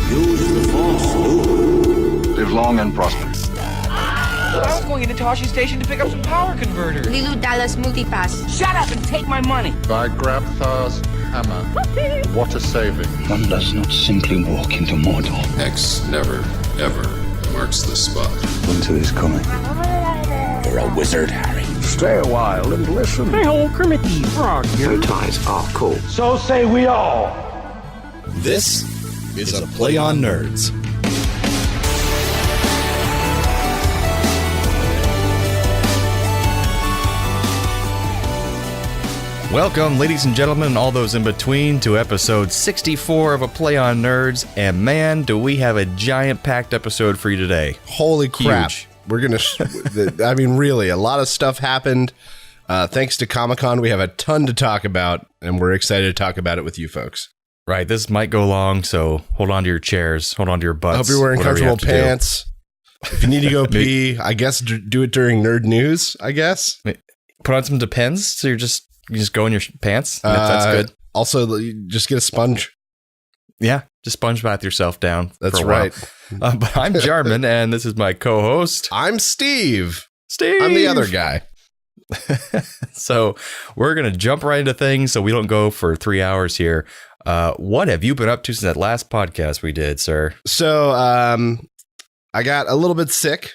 Use the Force, Luke. Live long and prosper. I was going into Toshi Station to pick up some power converters. Lilu Dallas Multipass. Shut up and take my money. By Grabthar's hammer. What a saving. One does not simply walk into Mordor. X never, ever marks the spot. Winter is coming. You're a wizard, Harry. Stay a while and listen. Hey ho, Kermit the Frog here. Bow ties are cool. So say we all. This is a Play on Nerds. Welcome, ladies and gentlemen, and all those in between, to episode 64 of A Play on Nerds. And man, do we have a giant packed episode for you today. Holy crap. Huge. We're going to, I mean, really, a lot of stuff happened. Thanks to Comic-Con, we have a ton to talk about, and we're excited to talk about it with you folks. Right, this might go long, so hold on to your chairs, hold on to your butts. I hope you're wearing comfortable pants. If you need to go pee, I guess do it during Nerd News, I guess. Put on some Depends, so you just go in your pants. That's good. Also, just get a sponge. Yeah, just sponge bath yourself down. That's right. But I'm Jarman, and this is my co-host. I'm Steve. Steve. I'm the other guy. So we're going to jump right into things so we don't go for 3 hours here. What have you been up to since that last podcast we did, sir? So I got a little bit sick,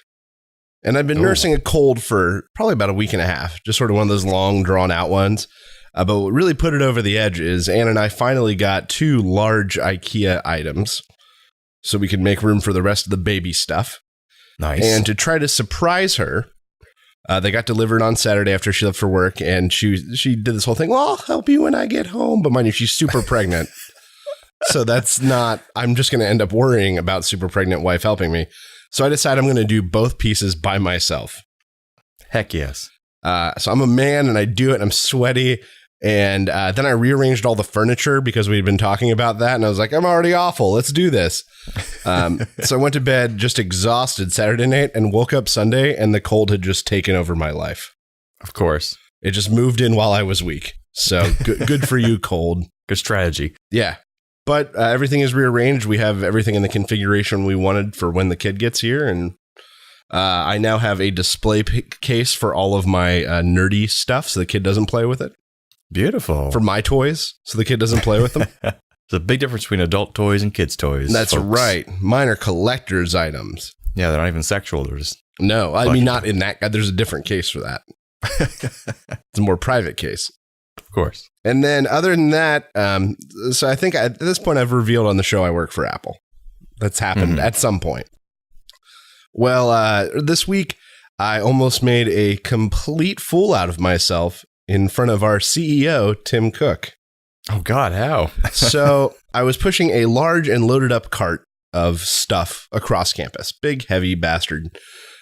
and I've been nursing a cold for probably about a week and a half, just sort of one of those long, drawn-out ones. But what really put it over the edge is Ann and I finally got 2 large IKEA items so we could make room for the rest of the baby stuff. Nice. And to try to surprise her, they got delivered on Saturday after she left for work, and she did this whole thing, well, I'll help you when I get home. But mind you, she's super pregnant. So that's not, I'm just going to end up worrying about super pregnant wife helping me. So I decided I'm going to do both pieces by myself. Heck yes. So I'm a man and I do it and I'm sweaty. And then I rearranged all the furniture because we'd been talking about that. And I was like, I'm already awful. Let's do this. So I went to bed just exhausted Saturday night and woke up Sunday and the cold had just taken over my life. Of course. It just moved in while I was weak. So good for you, cold. Good strategy. Yeah. But everything is rearranged. We have everything in the configuration we wanted for when the kid gets here. And I now have a display case for all of my nerdy stuff so the kid doesn't play with it. Beautiful. For my toys, so the kid doesn't play with them. There's a big difference between adult toys and kids' toys. That's folks. right. Mine are collector's items. Yeah, they're not even sexual. They're just no, I mean, not in that. There's a different case for that. It's a more private case. Of course. And then other than that, so I think at this point I've revealed on the show I work for Apple. That's happened at some point. Well, this week I almost made a complete fool out of myself in front of our CEO, Tim Cook. Oh, God, how? So I was pushing a large and loaded up cart of stuff across campus. Big, heavy bastard.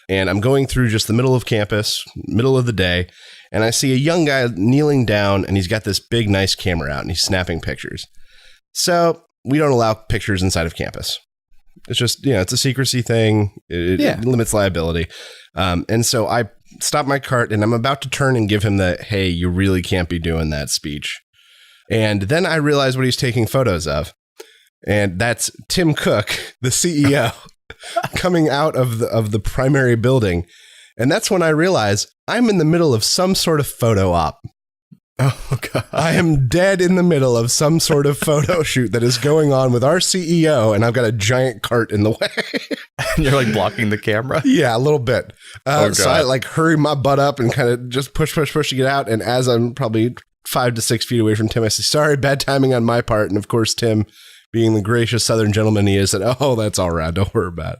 And I'm going through just the middle of campus, middle of the day, and I see a young guy kneeling down, and he's got this big, nice camera out, and he's snapping pictures. So we don't allow pictures inside of campus. It's just, it's a secrecy thing. It limits liability. And so I stop my cart and I'm about to turn and give him the, hey, you really can't be doing that speech. And then I realize what he's taking photos of. And that's Tim Cook, the CEO, coming out of the primary building. And that's when I realize I'm in the middle of some sort of photo op. Oh, God. I am dead in the middle of some sort of photo shoot that is going on with our CEO, and I've got a giant cart in the way. You're like blocking the camera? Yeah, a little bit. So I like hurry my butt up and kind of just push to get out. And as I'm probably 5 to 6 feet away from Tim, I say, sorry, bad timing on my part. And of course, Tim, being the gracious Southern gentleman he is, said, oh, that's all right. Don't worry about it.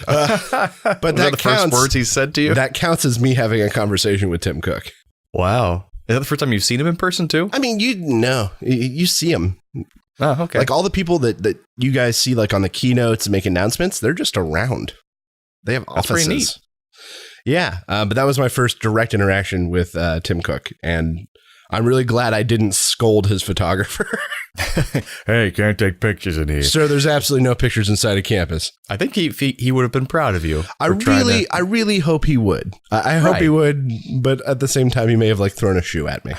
But that the first words he said to you? That counts as me having a conversation with Tim Cook. Wow. Is that the first time you've seen him in person, too? I mean, you see him. Oh, okay. Like all the people that you guys see like on the keynotes and make announcements, they're just around. They have offices. That's pretty neat. Yeah. But that was my first direct interaction with Tim Cook. And I'm really glad I didn't scold his photographer. Hey, can't take pictures in here. Sir, there's absolutely no pictures inside of campus. I think he would have been proud of you. I really hope he would. I hope he would, but at the same time, he may have like thrown a shoe at me.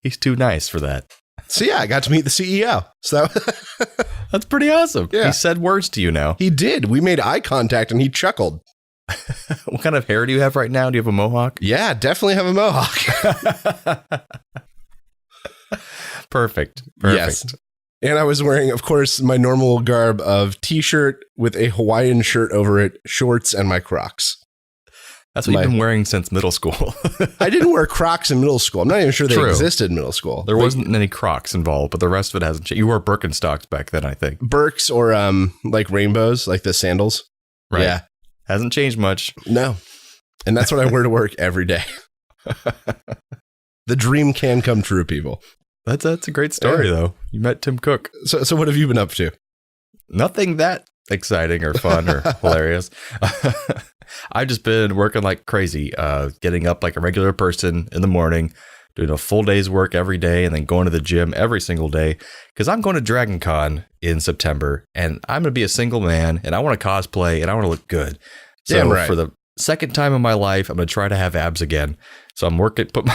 He's too nice for that. So yeah, I got to meet the CEO. So That's pretty awesome. Yeah. He said words to you now. He did. We made eye contact and he chuckled. What kind of hair do you have right now? Do you have a mohawk? Yeah, definitely have a mohawk. Perfect. Yes. And I was wearing, of course, my normal garb of t-shirt with a Hawaiian shirt over it, shorts, and my Crocs. That's what you've been wearing since middle school. I didn't wear Crocs in middle school. I'm not even sure they True. existed in middle school. There wasn't any Crocs involved, but the rest of it hasn't changed. You wore Birkenstocks back then, I think. Birks or like rainbows, like the sandals. Right. Yeah. Hasn't changed much. No. And that's what I wear to work every day. The dream can come true, people. That's a great story, though. You met Tim Cook. So what have you been up to? Nothing that exciting or fun or hilarious. I've just been working like crazy, getting up like a regular person in the morning, doing a full day's work every day, and then going to the gym every single day because I'm going to Dragon Con in September, and I'm going to be a single man, and I want to cosplay, and I want to look good. So Damn right. For the second time in my life, I'm going to try to have abs again. So I'm put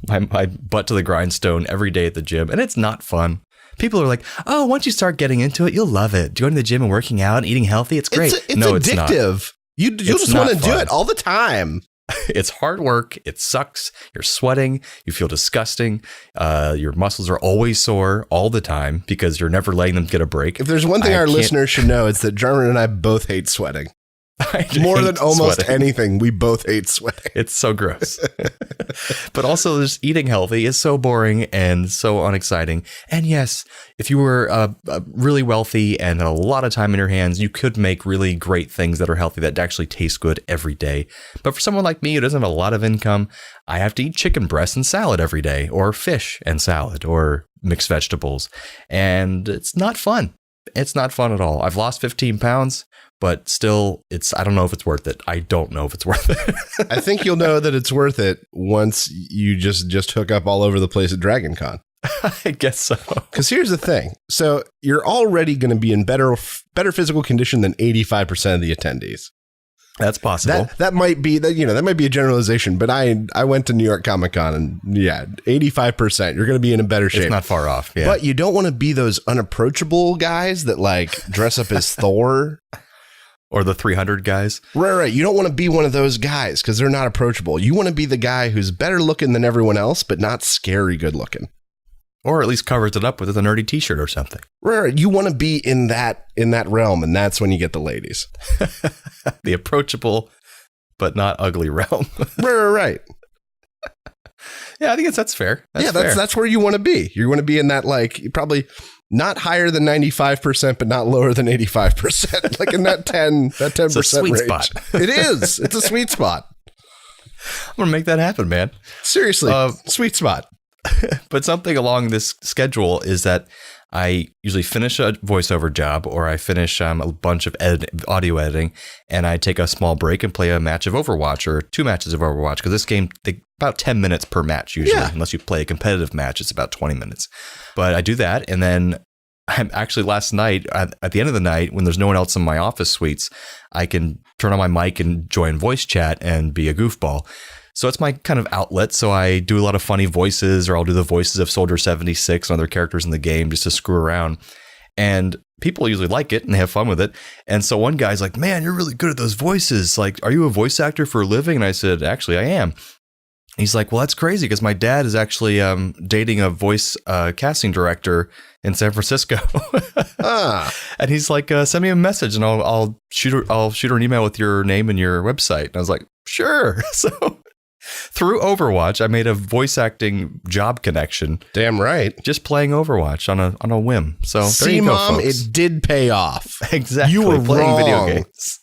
my butt to the grindstone every day at the gym, and it's not fun. People are like, oh, once you start getting into it, you'll love it. Going to the gym and working out and eating healthy, it's great. It's no, addictive. It's not. You just want to do it all the time. It's hard work. It sucks. You're sweating. You feel disgusting. Your muscles are always sore all the time because you're never letting them get a break. If there's one thing our listeners should know, it's that Jarman and I both hate sweating. More than almost anything, we both hate sweating. It's so gross. But also just eating healthy is so boring and so unexciting. And yes, if you were really wealthy and a lot of time in your hands, you could make really great things that are healthy that actually taste good every day. But for someone like me who doesn't have a lot of income, I have to eat chicken breast and salad every day, or fish and salad, or mixed vegetables. And it's not fun. It's not fun at all. I've lost 15 pounds. But still, I don't know if it's worth it. I don't know if it's worth it. I think you'll know that it's worth it once you just hook up all over the place at Dragon Con. I guess so. Because here's the thing. So you're already going to be in better physical condition than 85% of the attendees. That's possible. That might be that might be a generalization, but I went to New York Comic Con and 85%. You're going to be in a better shape. It's not far off. Yeah. But you don't want to be those unapproachable guys that like dress up as Thor. Or the 300 guys. Right. You don't want to be one of those guys because they're not approachable. You want to be the guy who's better looking than everyone else, but not scary good looking. Or at least covers it up with a nerdy t-shirt or something. Right. You want to be in that realm, and that's when you get the ladies. The approachable, but not ugly realm. Right. Yeah, I think that's fair. That's where you want to be. You want to be in that, like, probably not higher than 95%, but not lower than 85%. Like in that 10% It's a sweet range. spot. It is. It's a sweet spot. I'm going to make that happen, man. Seriously. Sweet spot. But something along this schedule is that I usually finish a voiceover job, or I finish a bunch of audio editing, and I take a small break and play a match of Overwatch or 2 matches of Overwatch, because this game, about 10 minutes per match usually. Yeah. Unless you play a competitive match, it's about 20 minutes. But I do that, and then I'm actually last night, at the end of the night, when there's no one else in my office suites, I can turn on my mic and join voice chat and be a goofball. So it's my kind of outlet. So I do a lot of funny voices, or I'll do the voices of Soldier 76 and other characters in the game just to screw around. And people usually like it and they have fun with it. And so one guy's like, man, you're really good at those voices. Like, are you a voice actor for a living? And I said, actually, I am. He's like, well, that's crazy because my dad is actually dating a voice casting director in San Francisco. And he's like, send me a message and I'll shoot her an email with your name and your website. And I was like, sure. So through Overwatch, I made a voice acting job connection. Damn right. Just playing Overwatch on a whim. So there See, you go, Mom, folks. it did pay off. Exactly. You were playing wrong. video games.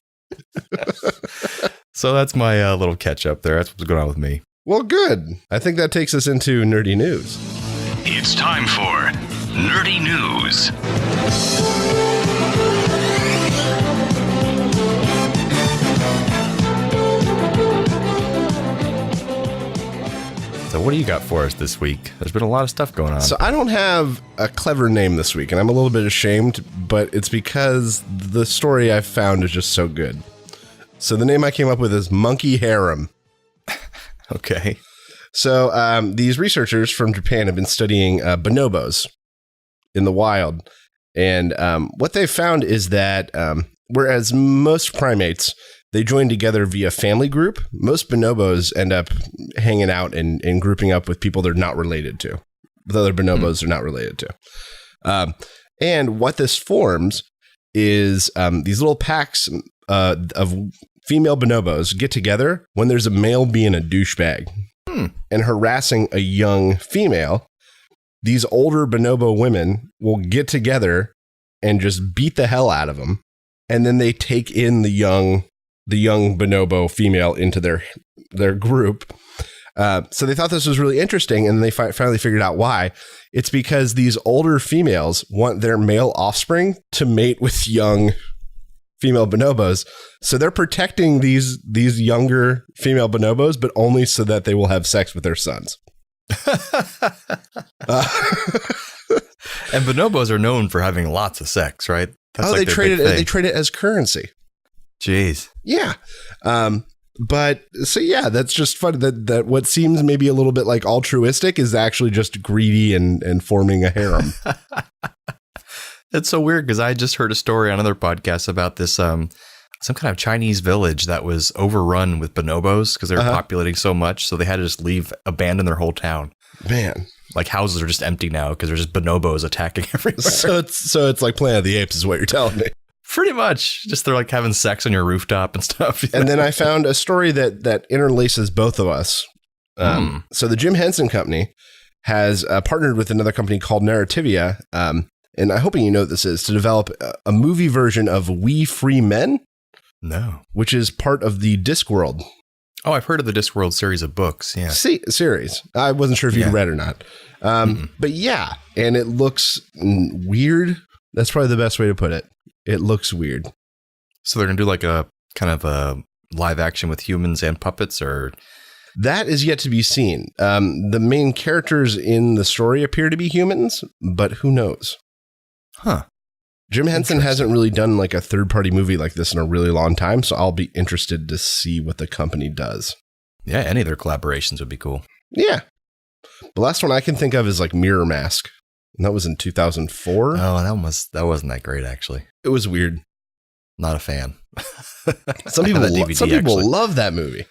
So that's my little catch up there. That's what's going on with me. Well, good. I think that takes us into nerdy news. It's time for Nerdy News. So what do you got for us this week? There's been a lot of stuff going on. So I don't have a clever name this week, and I'm a little bit ashamed, but it's because the story I found is just so good. So the name I came up with is Monkey Harem. Okay. So these researchers from Japan have been studying bonobos in the wild, And what they've found is that whereas most primates, they join together via family group, most bonobos end up hanging out and grouping up with people they're not related to, with other bonobos they're not related to. And what this forms is these little packs of female bonobos get together when there's a male being a douchebag and harassing a young female. These older bonobo women will get together and just beat the hell out of them. And then they take in the young bonobo female into their group. So they thought this was really interesting, and they finally figured out why. It's because these older females want their male offspring to mate with young female bonobos. So they're protecting these younger female bonobos, but only so that they will have sex with their sons. And bonobos are known for having lots of sex, right? That's they trade it as currency. Jeez. Yeah. But so yeah, that's just fun that what seems maybe a little bit like altruistic is actually just greedy and forming a harem. It's so weird because I just heard a story on another podcast about this some kind of Chinese village that was overrun with bonobos because they were populating so much, so they had to just abandon their whole town. Man, like houses are just empty now because there's just bonobos attacking everywhere. So it's like Planet of the Apes is what you're telling me. Pretty much. Just they're like having sex on your rooftop and stuff. And then I found a story that interlaces both of us. So the Jim Henson Company has partnered with another company called Narrativia, and I'm hoping you know what this is, to develop a movie version of We Free Men. No. Which is part of the Discworld. Oh, I've heard of the Discworld series of books. Yeah. Series. I wasn't sure if you'd read or not. But yeah, and it looks weird. That's probably the best way to put it. It looks weird. So they're going to do like a kind of a live action with humans and puppets, or? That is yet to be seen. The main characters in the story appear to be humans, but who knows? Huh. Jim Henson hasn't really done like a third-party movie like this in a really long time, so I'll be interested to see what the company does. Yeah, any of their collaborations would be cool. Yeah. The last one I can think of is like Mirror Mask. And that was in 2004. Oh, that wasn't that great, actually. It was weird. Not a fan. Some people love that movie.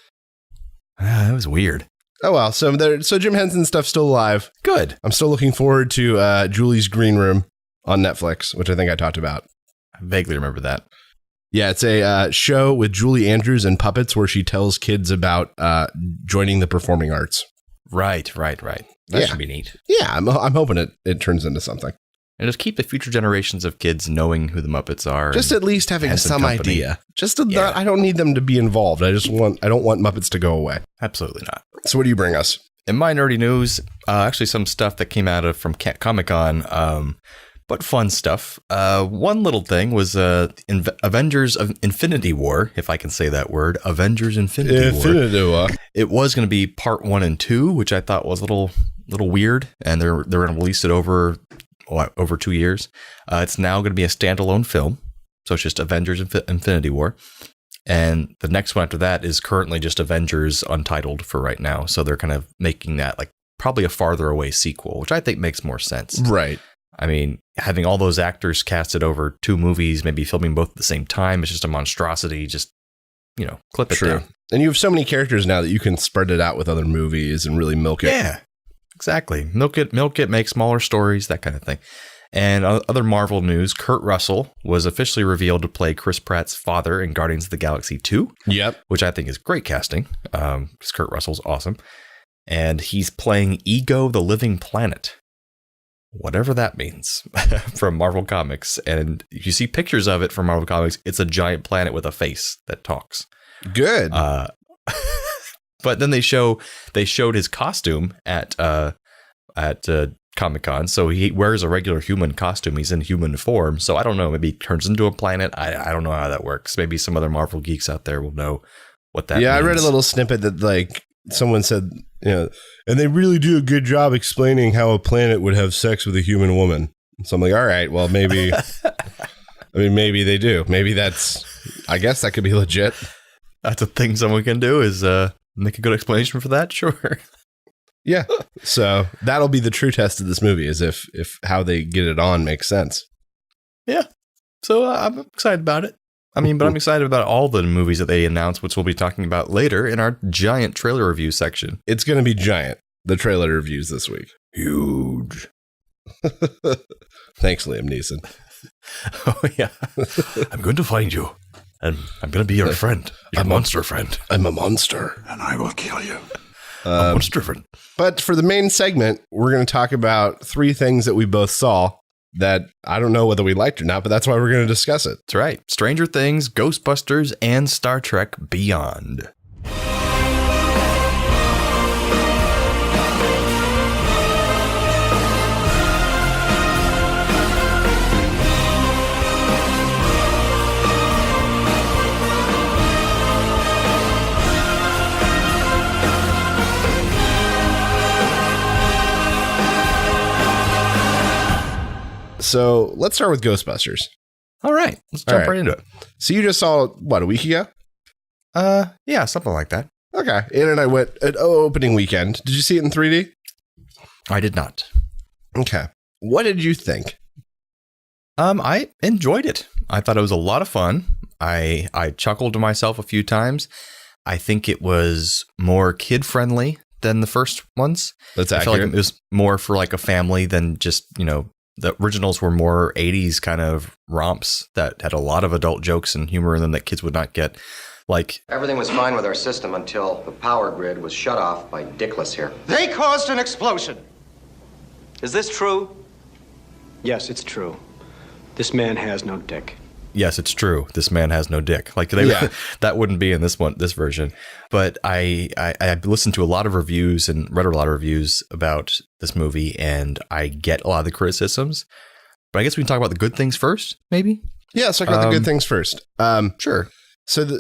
That was weird. Oh, well. So Jim Henson stuff's still alive. Good. I'm still looking forward to Julie's Green Room on Netflix, which I think I talked about. I vaguely remember that. Yeah, it's a show with Julie Andrews and puppets where she tells kids about joining the performing arts. Right. That should be neat. Yeah, I'm hoping it turns into something. And just keep the future generations of kids knowing who the Muppets are. Just at least having some idea. I don't need them to be involved. I don't want Muppets to go away. Absolutely not. So what do you bring us? In my nerdy news, actually some stuff that came out from Comic-Con, but fun stuff. One little thing was Avengers of Infinity War, if I can say that word. Avengers Infinity War. It was going to be part 1 and 2, which I thought was a little weird, and they're going to release it over 2 years. It's now going to be a standalone film, so it's just Avengers Infinity War. And the next one after that is currently just Avengers Untitled for right now. So they're kind of making that like probably a farther away sequel, which I think makes more sense. Right. I mean, having all those actors casted over 2 movies, maybe filming both at the same time, it's just a monstrosity. Just, clip it down. And you have so many characters now that you can spread it out with other movies and really milk it. Yeah, exactly. Milk it, make smaller stories, that kind of thing. And other Marvel news, Kurt Russell was officially revealed to play Chris Pratt's father in Guardians of the Galaxy 2. Yep. Which I think is great casting, because Kurt Russell's awesome. And he's playing Ego the Living Planet. Whatever that means from Marvel Comics. And if you see pictures of it from Marvel Comics, it's a giant planet with a face that talks. Good. But then they showed his costume at Comic-Con. So he wears a regular human costume. He's in human form. So I don't know. Maybe he turns into a planet. I don't know how that works. Maybe some other Marvel geeks out there will know what that means. Yeah, I read a little snippet that like someone said, and they really do a good job explaining how a planet would have sex with a human woman. So I'm like, all right, well, maybe, maybe they do. Maybe I guess that could be legit. That's a thing someone can do is make a good explanation for that. Sure. Yeah. So that'll be the true test of this movie is if how they get it on makes sense. Yeah. So I'm excited about it. I mean, but I'm excited about all the movies that they announced, which we'll be talking about later in our giant trailer review section. It's going to be giant, the trailer reviews this week. Huge. Thanks, Liam Neeson. Oh, yeah. I'm going to find you, and I'm going to be your friend. Your monster friend. I'm a monster. And I will kill you. A monster friend. But for the main segment, we're going to talk about 3 things that we both saw that I don't know whether we liked or not, but that's why we're going to discuss it. That's right. Stranger Things, Ghostbusters, and Star Trek Beyond. So let's start with Ghostbusters. All right. Let's jump right into it. So you just saw, what, a week ago? Yeah, something like that. Okay. Ann and I went at opening weekend. Did you see it in 3D? I did not. Okay. What did you think? I enjoyed it. I thought it was a lot of fun. I chuckled to myself a few times. I think it was more kid-friendly than the first ones. That's I felt accurate. like it was more for like a family than just, the originals were more 80s kind of romps that had a lot of adult jokes and humor in them that kids would not get. Like, everything was fine with our system until the power grid was shut off by Dickless here. They caused an explosion. Is this true? Yes, it's true. This man has no dick. yes, it's true. This man has no dick. Like that wouldn't be in this version. But I listened to a lot of reviews and read a lot of reviews about this movie, and I get a lot of the criticisms. But I guess we can talk about the good things first, maybe. Yeah, let's talk about the good things first. Sure. So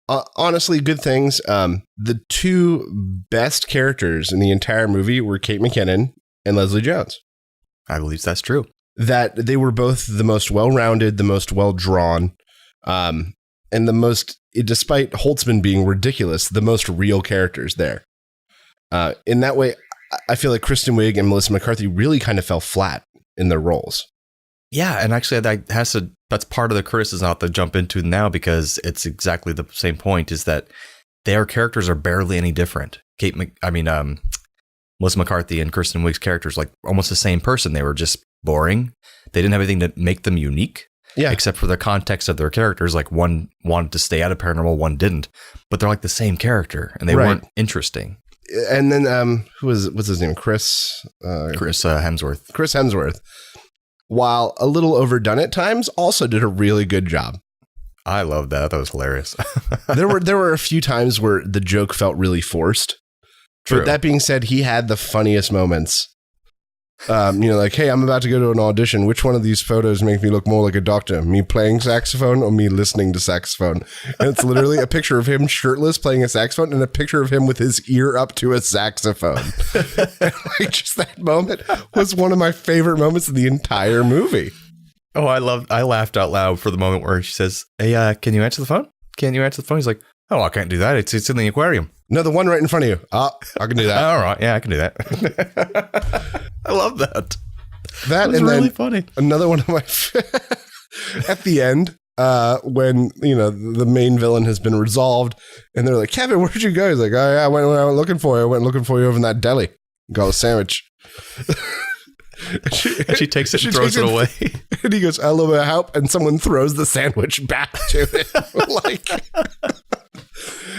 honestly, good things. The two best characters in the entire movie were Kate McKinnon and Leslie Jones. I believe that's true. That they were both the most well-rounded, the most well-drawn, and the most, despite Holtzman being ridiculous, the most real characters there. In that way, I feel like Kristen Wiig and Melissa McCarthy really kind of fell flat in their roles. Yeah, and actually that's part of the criticism I'll have to jump into now, because it's exactly the same point, is that their characters are barely any different. Melissa McCarthy and Kristen Wiig's characters, like almost the same person. They were just boring. They didn't have anything to make them unique. Yeah. Except for the context of their characters. Like one wanted to stay out of paranormal, one didn't. But they're like the same character, and they weren't interesting. And then what's his name? Chris Hemsworth. Chris Hemsworth, while a little overdone at times, also did a really good job. I love that. That was hilarious. There were a few times where the joke felt really forced. True. But that being said, he had the funniest moments. Like, hey, I'm about to go to an audition. Which one of these photos make me look more like a doctor? Me playing saxophone or me listening to saxophone? And it's literally a picture of him shirtless playing a saxophone and a picture of him with his ear up to a saxophone. Like, just that moment was one of my favorite moments of the entire movie. Oh, I laughed out loud for the moment where she says, hey, can you answer the phone? Can you answer the phone? He's like, oh, I can't do that. It's in the aquarium. No, the one right in front of you. Oh, I can do that. All right. Yeah, I can do that. I love that. That was really funny. Another one of my at the end, when the main villain has been resolved, and they're like, Kevin, where'd you go? He's like, oh yeah, I went looking for you. I went looking for you over in that deli. Got a sandwich. and she takes it and throws it away. And he goes, a little bit of help, and someone throws the sandwich back to him. Like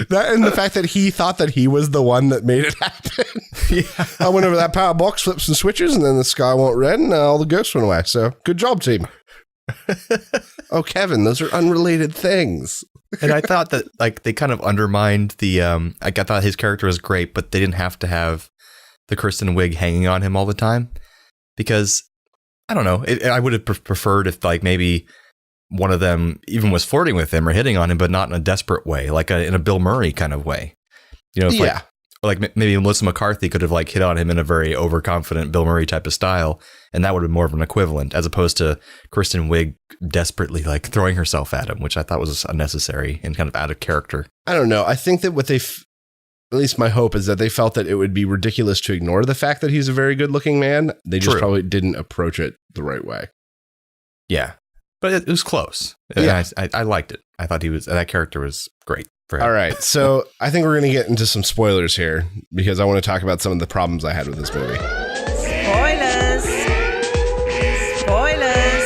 that, and the fact that he thought that he was the one that made it happen. Yeah. I went over that power box, flipped some switches, and then the sky went red, and all the ghosts went away. So good job, team. Oh, Kevin, those are unrelated things. And I thought that they kind of undermined the. I thought his character was great, but they didn't have to have the Kristen Wiig hanging on him all the time, because I don't know. I would have preferred if maybe one of them even was flirting with him or hitting on him, but not in a desperate way, like in a Bill Murray kind of way. Like maybe Melissa McCarthy could have hit on him in a very overconfident Bill Murray type of style, and that would have been more of an equivalent, as opposed to Kristen Wiig desperately throwing herself at him, which I thought was unnecessary and kind of out of character. I don't know. I think that what at least my hope is that they felt that it would be ridiculous to ignore the fact that he's a very good looking man. They just probably didn't approach it the right way. Yeah. but it was close. Yeah. I liked it. I thought that character was great for him. All right. So I think we're going to get into some spoilers here because I want to talk about some of the problems I had with this movie. Spoilers. Spoilers.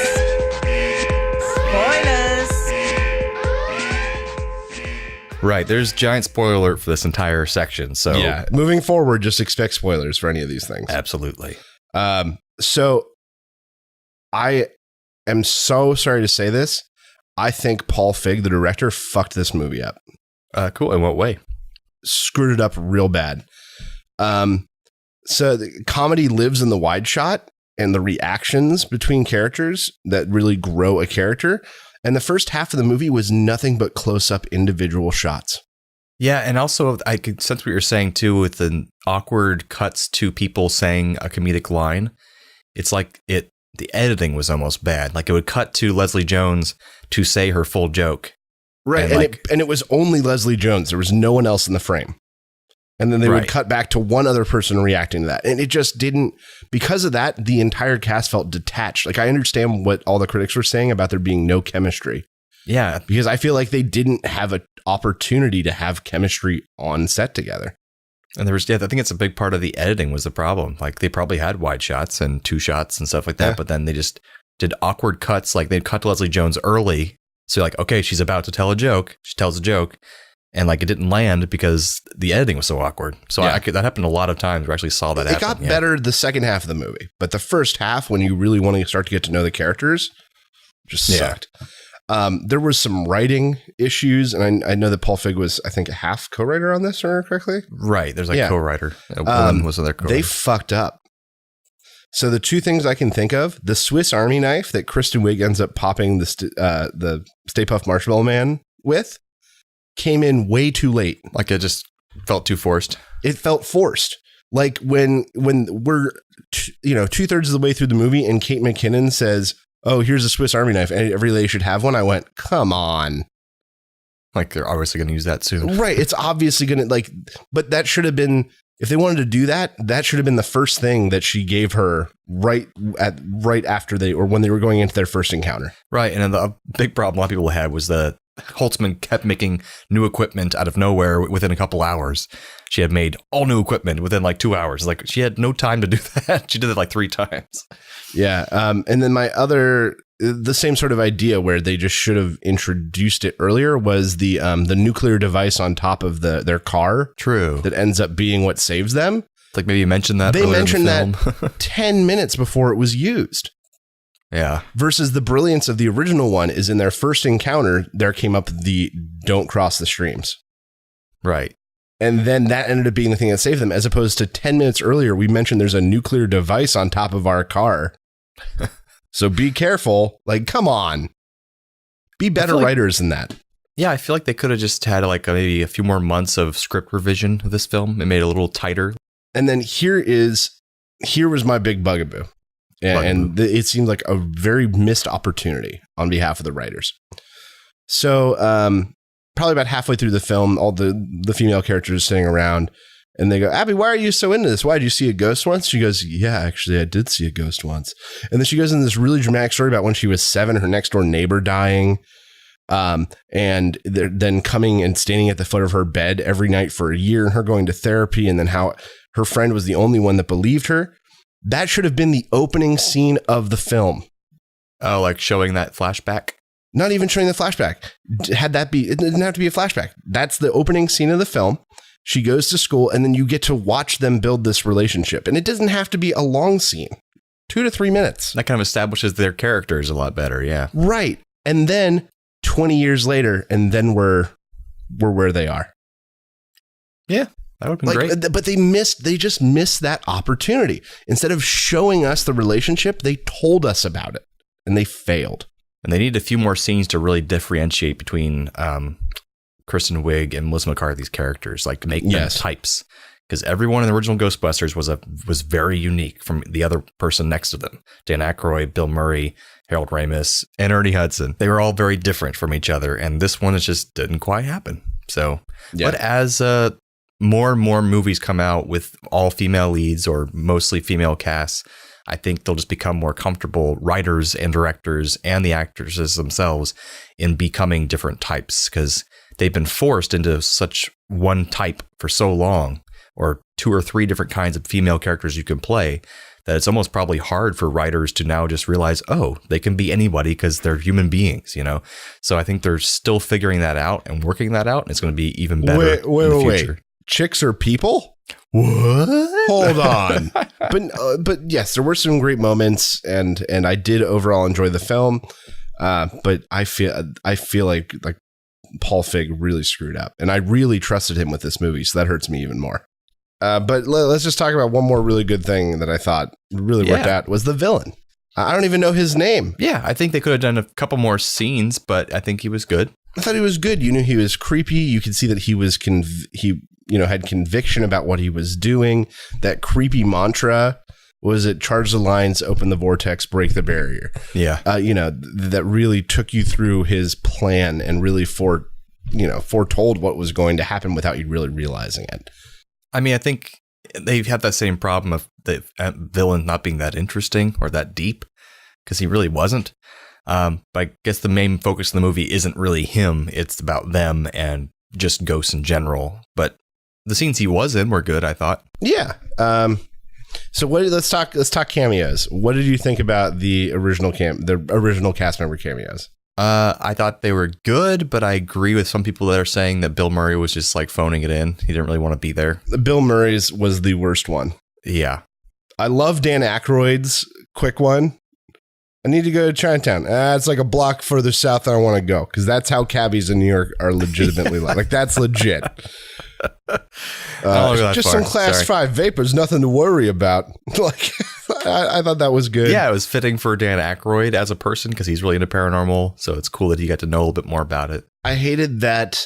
Spoilers. Right. There's giant spoiler alert for this entire section. So yeah, moving forward, just expect spoilers for any of these things. Absolutely. So I am so sorry to say this. I think Paul Feig, the director, fucked this movie up. Cool. In what way? Screwed it up real bad. So the comedy lives in the wide shot and the reactions between characters that really grow a character. And the first half of the movie was nothing but close-up individual shots. Yeah, and also I could sense what you're saying too with the awkward cuts to people saying a comedic line. It's like the editing was almost bad. Like it would cut to Leslie Jones to say her full joke. Right, and it was only Leslie Jones. There was no one else in the frame. And then they would cut back to one other person reacting to that. And it just didn't, because of that, the entire cast felt detached. Like I understand what all the critics were saying about there being no chemistry. Yeah. Because I feel like they didn't have an opportunity to have chemistry on set together. And I think it's a big part of the editing was the problem. Like they probably had wide shots and two shots and stuff like that, but then they just did awkward cuts. Like they'd cut to Leslie Jones early. So like, okay, she's about to tell a joke. She tells a joke. And like it didn't land because the editing was so awkward. So that happened a lot of times. We actually saw that happen. It got better the second half of the movie, but the first half, when you really want to start to get to know the characters, just sucked. There was some writing issues, and I know that Paul Feig was, I think, a half co-writer on this, or correctly? Right. There's like co-writer. A woman was their co-writer. They fucked up. So the two things I can think of, the Swiss Army knife that Kristen Wiig ends up popping the Stay Puft Marshmallow Man with, came in way too late. Like it just felt too forced. It felt forced. Like when we're 2/3 of the way through the movie and Kate McKinnon says, "Oh, here's a Swiss Army knife, and every lady should have one." I went, "Come on!" Like they're obviously going to use that soon, right? It's obviously going to but that should have been, if they wanted to do that, that should have been the first thing that she gave her right after when they were going into their first encounter. Right, and then the big problem a lot of people had was that Holtzman kept making new equipment out of nowhere within a couple hours. She had made all new equipment within like 2 hours. Like she had no time to do that. She did it like 3 times. Yeah. And then the same sort of idea where they just should have introduced it earlier was the nuclear device on top of their car. True. That ends up being what saves them. It's like maybe you mentioned that. They mentioned that 10 minutes before it was used. Yeah. Versus the brilliance of the original one is in their first encounter, there came up the "don't cross the streams." Right. And then that ended up being the thing that saved them, as opposed to 10 minutes earlier, we mentioned there's a nuclear device on top of our car. So be careful. Like, come on. Be better writers than that. Yeah, I feel like they could have just had like maybe a few more months of script revision of this film and made it a little tighter. And then here was my big bugaboo. And it seemed like a very missed opportunity on behalf of the writers. So probably about halfway through the film, all the female characters sitting around and they go, "Abby, why are you so into this? Why, did you see a ghost once?" She goes, "Yeah, actually, I did see a ghost once." And then she goes into this really dramatic story about when she was 7, her next door neighbor dying. And then coming and standing at the foot of her bed every night for a year and her going to therapy, and then how her friend was the only one that believed her. That should have been the opening scene of the film. Oh, like showing that flashback? Not even showing the flashback. It didn't have to be a flashback. That's the opening scene of the film. She goes to school and then you get to watch them build this relationship. And it doesn't have to be a long scene. 2 to 3 minutes. That kind of establishes their characters a lot better. Yeah. Right. And then 20 years later, and then we're where they are. Yeah. That would have been great. But they just missed that opportunity. Instead of showing us the relationship, they told us about it and they failed. And they need a few more scenes to really differentiate between Kristen Wiig and Melissa McCarthy's characters, like to make them types. Because everyone in the original Ghostbusters was very unique from the other person next to them. Dan Aykroyd, Bill Murray, Harold Ramis, and Ernie Hudson. They were all very different from each other. And this one, it just didn't quite happen. So, but as more and more movies come out with all female leads or mostly female casts, I think they'll just become more comfortable, writers and directors and the actresses themselves, in becoming different types, because they've been forced into such one type for so long, or 2 or 3 different kinds of female characters you can play, that it's almost probably hard for writers to now just realize, oh, they can be anybody because they're human beings, you know? So I think they're still figuring that out and working that out, and it's going to be even better in the future. Wait. Chicks are people? What? Hold on. But yes, there were some great moments, and I did overall enjoy the film. But I feel like Paul Feig really screwed up, and I really trusted him with this movie, so that hurts me even more. But let's just talk about one more really good thing that I thought really worked out was the villain. I don't even know his name. Yeah, I think they could have done a couple more scenes, but I think he was good. I thought he was good. You knew he was creepy. You could see that he was had conviction about what he was doing. That creepy mantra was it: charge the lines, open the vortex, break the barrier. Yeah. That really took you through his plan and really foretold what was going to happen without you really realizing it. I mean, I think they've had that same problem of the villain not being that interesting or that deep, because he really wasn't. But I guess the main focus of the movie isn't really him. It's about them and just ghosts in general. But the scenes he was in were good, I thought. Yeah. So let's talk cameos. What did you think about the original cast member cameos? I thought they were good, but I agree with some people that are saying that Bill Murray was just like phoning it in. He didn't really want to be there. Bill Murray's was the worst one. Yeah. I love Dan Aykroyd's quick one. I need to go to Chinatown. It's like a block further south than I want to go, because that's how cabbies in New York are legitimately like that's legit. Just some class 5 vapors, nothing to worry about. Like, I thought that was good. Yeah, it was fitting for Dan Aykroyd as a person, because he's really into paranormal. So it's cool that he got to know a little bit more about it. I hated that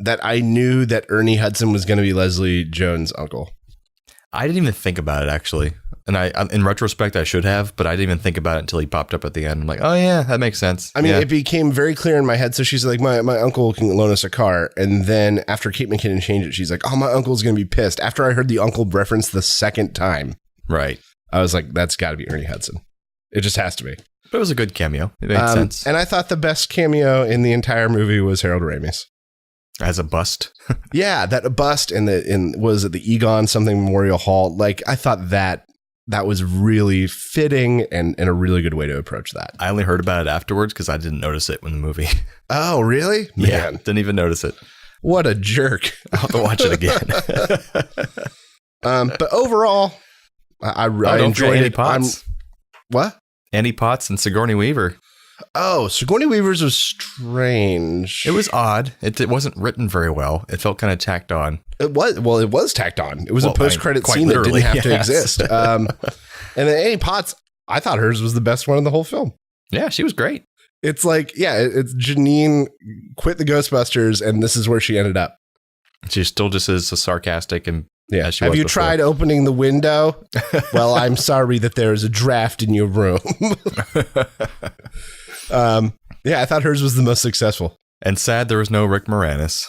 I knew that Ernie Hudson was going to be Leslie Jones' uncle. I didn't even think about it, actually. And in retrospect, I should have, but I didn't even think about it until he popped up at the end. I'm like, oh yeah, that makes sense. I mean, It became very clear in my head. So she's like, my uncle can loan us a car. And then after Kate McKinnon changed it, she's like, oh, my uncle's going to be pissed. After I heard the uncle reference the second time. Right. I was like, that's got to be Ernie Hudson. It just has to be. But it was a good cameo. It made sense. And I thought the best cameo in the entire movie was Harold Ramis. As a bust? Yeah, that bust was at the Egon something Memorial Hall. Like, I thought that was really fitting and a really good way to approach that. I only heard about it afterwards because I didn't notice it in the movie. Oh, really? Man. Yeah, didn't even notice it. What a jerk. I'll have to watch it again. But overall, I enjoyed Annie it. Potts. What? Annie Potts and Sigourney Weaver. Oh, Sigourney Weaver's was strange. It was odd. It wasn't written very well. It felt kind of tacked on. It was tacked on. It was a post-credit scene that didn't have to exist. And then Annie Potts, I thought hers was the best one in the whole film. Yeah, she was great. It's like, it's Janine quit the Ghostbusters, and this is where she ended up. She still just is so sarcastic and as she have was you before. tried opening the window? Well, I'm sorry that there is a draft in your room. Yeah, I thought hers was the most successful. And sad there was no Rick Moranis.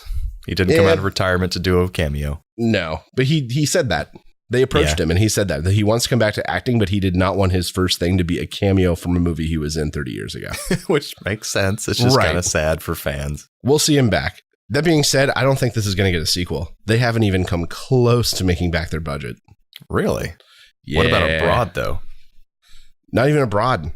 He didn't come out of retirement to do a cameo. No, but he said that. They approached him and he said that he wants to come back to acting, but he did not want his first thing to be a cameo from a movie he was in 30 years ago. Which makes sense. It's just kind of sad for fans. We'll see him back. That being said, I don't think this is going to get a sequel. They haven't even come close to making back their budget. Really? Yeah. What about abroad, though? Not even abroad.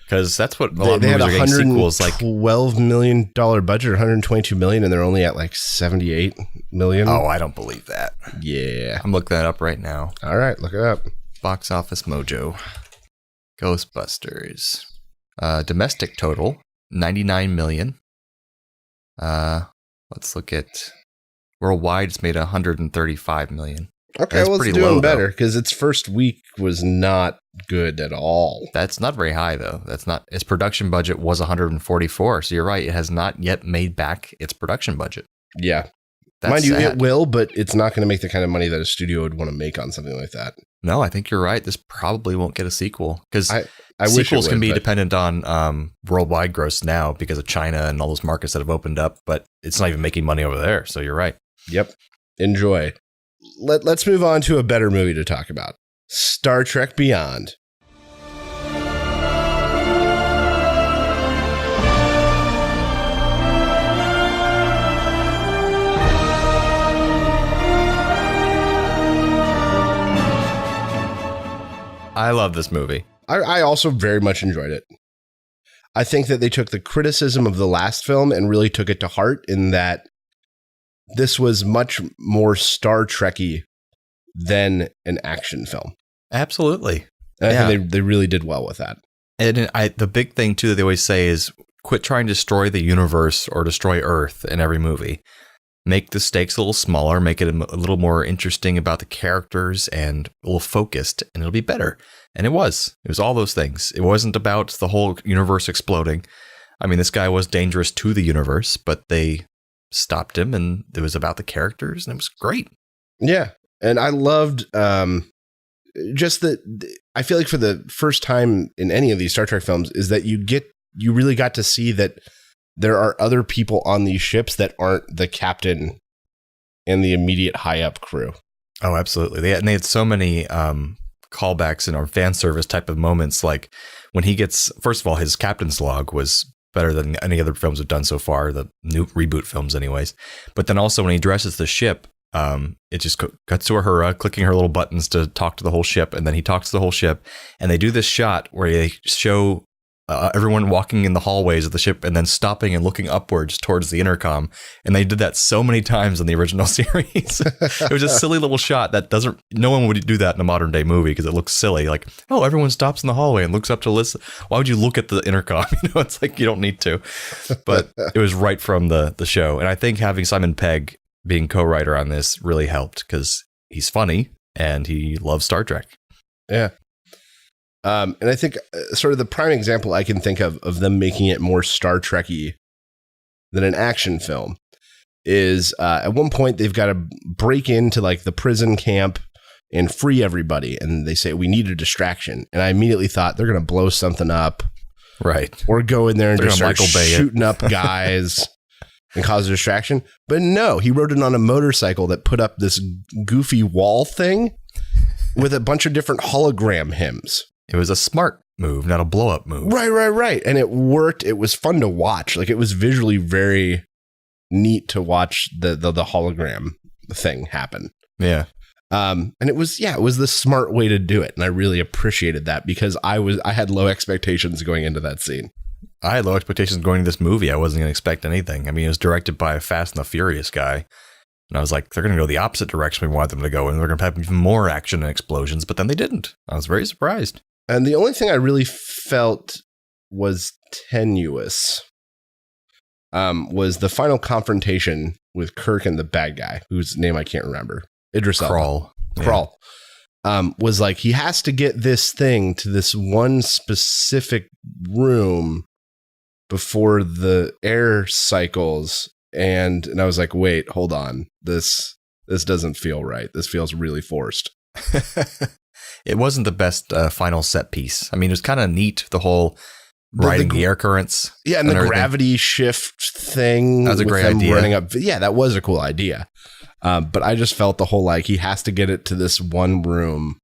Because that's what a lot of movies are getting sequels like. $12 million budget, $122 million, and they're only at like $78 million. Oh, I don't believe that. Yeah. I'm looking that up right now. All right, look it up. Box Office Mojo. Ghostbusters. Domestic total, $99 million. Let's look at worldwide. It's made $135 million. Okay, well, it's doing better because its first week was not good at all. That's not very high, though. That's not. Its production budget was 144. So you're right. It has not yet made back its production budget. Yeah. That's Mind you, sad. it will, but it's not going to make the kind of money that a studio would want to make on something like that. No, I think you're right. This probably won't get a sequel because sequels can be dependent on worldwide gross now because of China and all those markets that have opened up, but it's not even making money over there. So you're right. Yep. Enjoy. Let's move on to a better movie to talk about. Star Trek Beyond. I love this movie. I also very much enjoyed it. I think that they took the criticism of the last film and really took it to heart in that this was much more Star Trek-y than an action film. Absolutely. And I think they really did well with that. And the big thing, too, that they always say is quit trying to destroy the universe or destroy Earth in every movie. Make the stakes a little smaller, make it a little more interesting about the characters and a little focused, and it'll be better. And it was. It was all those things. It wasn't about the whole universe exploding. I mean, this guy was dangerous to the universe, but they stopped him, and it was about the characters, and it was great. Yeah. And I loved just that. I feel like for the first time in any of these Star Trek films is that you really got to see that there are other people on these ships that aren't the captain and the immediate high up crew. Oh, absolutely. They had so many callbacks and our fan service type of moments. Like when he gets, first of all, his captain's log was better than any other films have done so far, the new reboot films anyways. But then also when he dresses the ship, it just cuts to Uhura clicking her little buttons to talk to the whole ship. And then he talks to the whole ship. And they do this shot where they show everyone walking in the hallways of the ship and then stopping and looking upwards towards the intercom. And they did that so many times in the original series. It was a silly little shot that no one would do that in a modern day movie because it looks silly. Like, oh, everyone stops in the hallway and looks up to listen. Why would you look at the intercom? It's like you don't need to. But it was right from the show. And I think having Simon Pegg being co-writer on this really helped because he's funny and he loves Star Trek. Yeah. And I think sort of the prime example I can think of them making it more Star Trek-y than an action film is at one point they've got to break into like the prison camp and free everybody. And they say, we need a distraction. And I immediately thought they're going to blow something up. Right. Or go in there and just start shooting up guys and cause a distraction. But no, he rode it on a motorcycle that put up this goofy wall thing with a bunch of different hologram hymns. It was a smart move, not a blow up move. Right. And it worked. It was fun to watch. Like it was visually very neat to watch the hologram thing happen. Yeah. And it was the smart way to do it. And I really appreciated that because I had low expectations going into that scene. I had low expectations going into this movie. I wasn't going to expect anything. I mean, it was directed by a Fast and the Furious guy. And I was like, they're going to go the opposite direction we want them to go. And they're going to have even more action and explosions. But then they didn't. I was very surprised. And the only thing I really felt was tenuous was the final confrontation with Kirk and the bad guy, whose name I can't remember. Idris Elba. Krall. Was like, he has to get this thing to this one specific room before the air cycles. And I was like, wait, hold on. This doesn't feel right. This feels really forced. It wasn't the best final set piece. I mean, it was kind of neat, the whole riding the air currents. Yeah, and the gravity shift thing. That was a great idea. Running up. Yeah, that was a cool idea. But I just felt the whole, like, he has to get it to this one room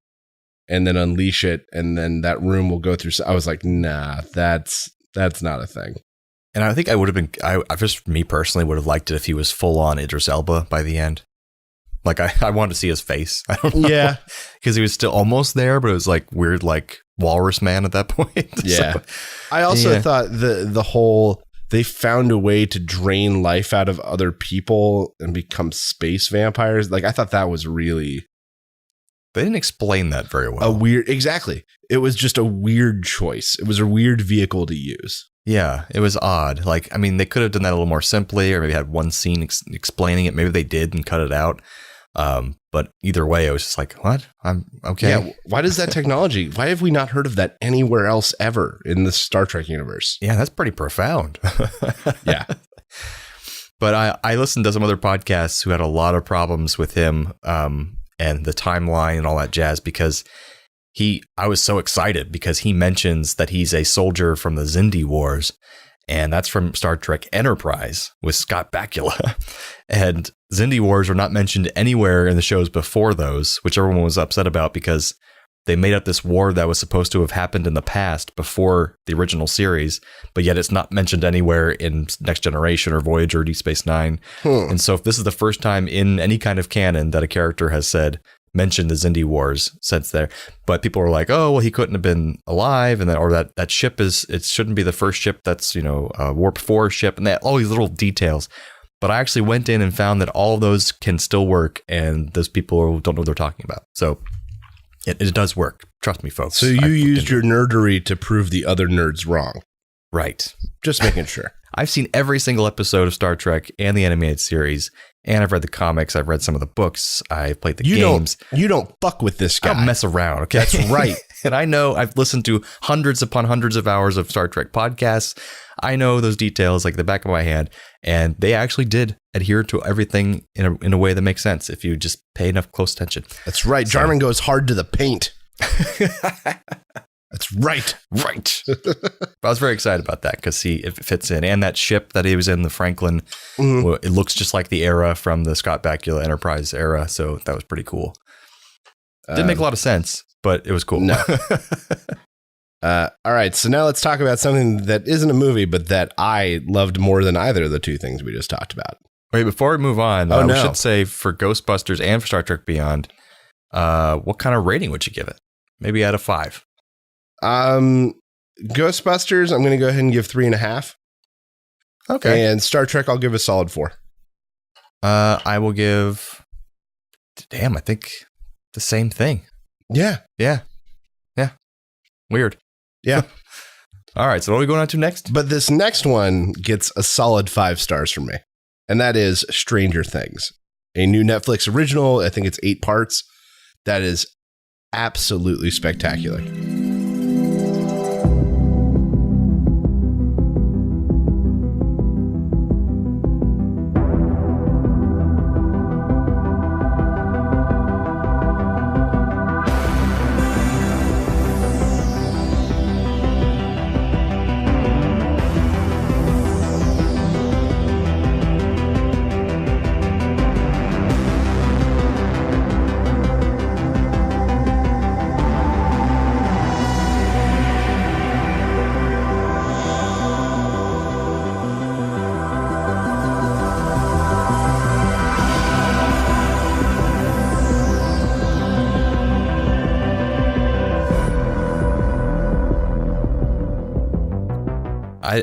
and then unleash it, and then that room will go through. I was like, nah, that's not a thing. And I think I would have been, I just, me personally, would have liked it if he was full on Idris Elba by the end. Like, I wanted to see his face. I don't know. Yeah. Because he was still almost there, but it was like weird, like walrus man at that point. Yeah. So, I also thought the whole, they found a way to drain life out of other people and become space vampires. Like, I thought that was really... They didn't explain that very well. Exactly. It was just a weird choice. It was a weird vehicle to use. Yeah, it was odd. Like, I mean, they could have done that a little more simply, or maybe had one scene explaining it. Maybe they did and cut it out. But either way, I was just like, what? I'm okay. Yeah. Why does that technology? Why have we not heard of that anywhere else ever in the Star Trek universe? Yeah, that's pretty profound. Yeah. But I listened to some other podcasts who had a lot of problems with him and the timeline and all that jazz because I was so excited because he mentions that he's a soldier from the Xindi Wars, and that's from Star Trek Enterprise with Scott Bakula. And Xindi Wars are not mentioned anywhere in the shows before those, which everyone was upset about because they made up this war that was supposed to have happened in the past before the original series, but yet it's not mentioned anywhere in Next Generation or Voyager or Deep Space Nine. And so if this is the first time in any kind of canon that a character has mentioned the Xindi Wars since there, but people were like, oh, well, he couldn't have been alive. And then, or that ship it shouldn't be the first ship that's, a Warp 4 ship, and all these little details. But I actually went in and found that all of those can still work, and those people don't know what they're talking about. So it does work. Trust me, folks. So you used your nerdery to prove the other nerds wrong. Right. Just making sure. I've seen every single episode of Star Trek and the animated series, and I've read the comics. I've read some of the books. I've played the games. You don't fuck with this guy. I don't mess around. Okay. That's right. And I know I've listened to hundreds upon hundreds of hours of Star Trek podcasts. I know those details like the back of my hand, and they actually did adhere to everything in a way that makes sense if you just pay enough close attention. That's right. Jarman goes hard to the paint. That's right. Right. But I was very excited about that because it fits in. And that ship that he was in, the Franklin, it looks just like the era from the Scott Bakula Enterprise era. So that was pretty cool. Didn't make a lot of sense, but it was cool. No. All right. So now let's talk about something that isn't a movie, but that I loved more than either of the two things we just talked about. Wait, before we move on, we should say for Ghostbusters and for Star Trek Beyond, what kind of rating would you give it? Maybe out of 5. Ghostbusters, I'm going to go ahead and give 3.5. Okay. And Star Trek, I'll give a solid 4. I will give, I think the same thing. Yeah. Weird. Yeah. All right. So what are we going on to next? But this next one gets a solid 5 stars from me. And that is Stranger Things, a new Netflix original. I think it's 8 parts. That is absolutely spectacular.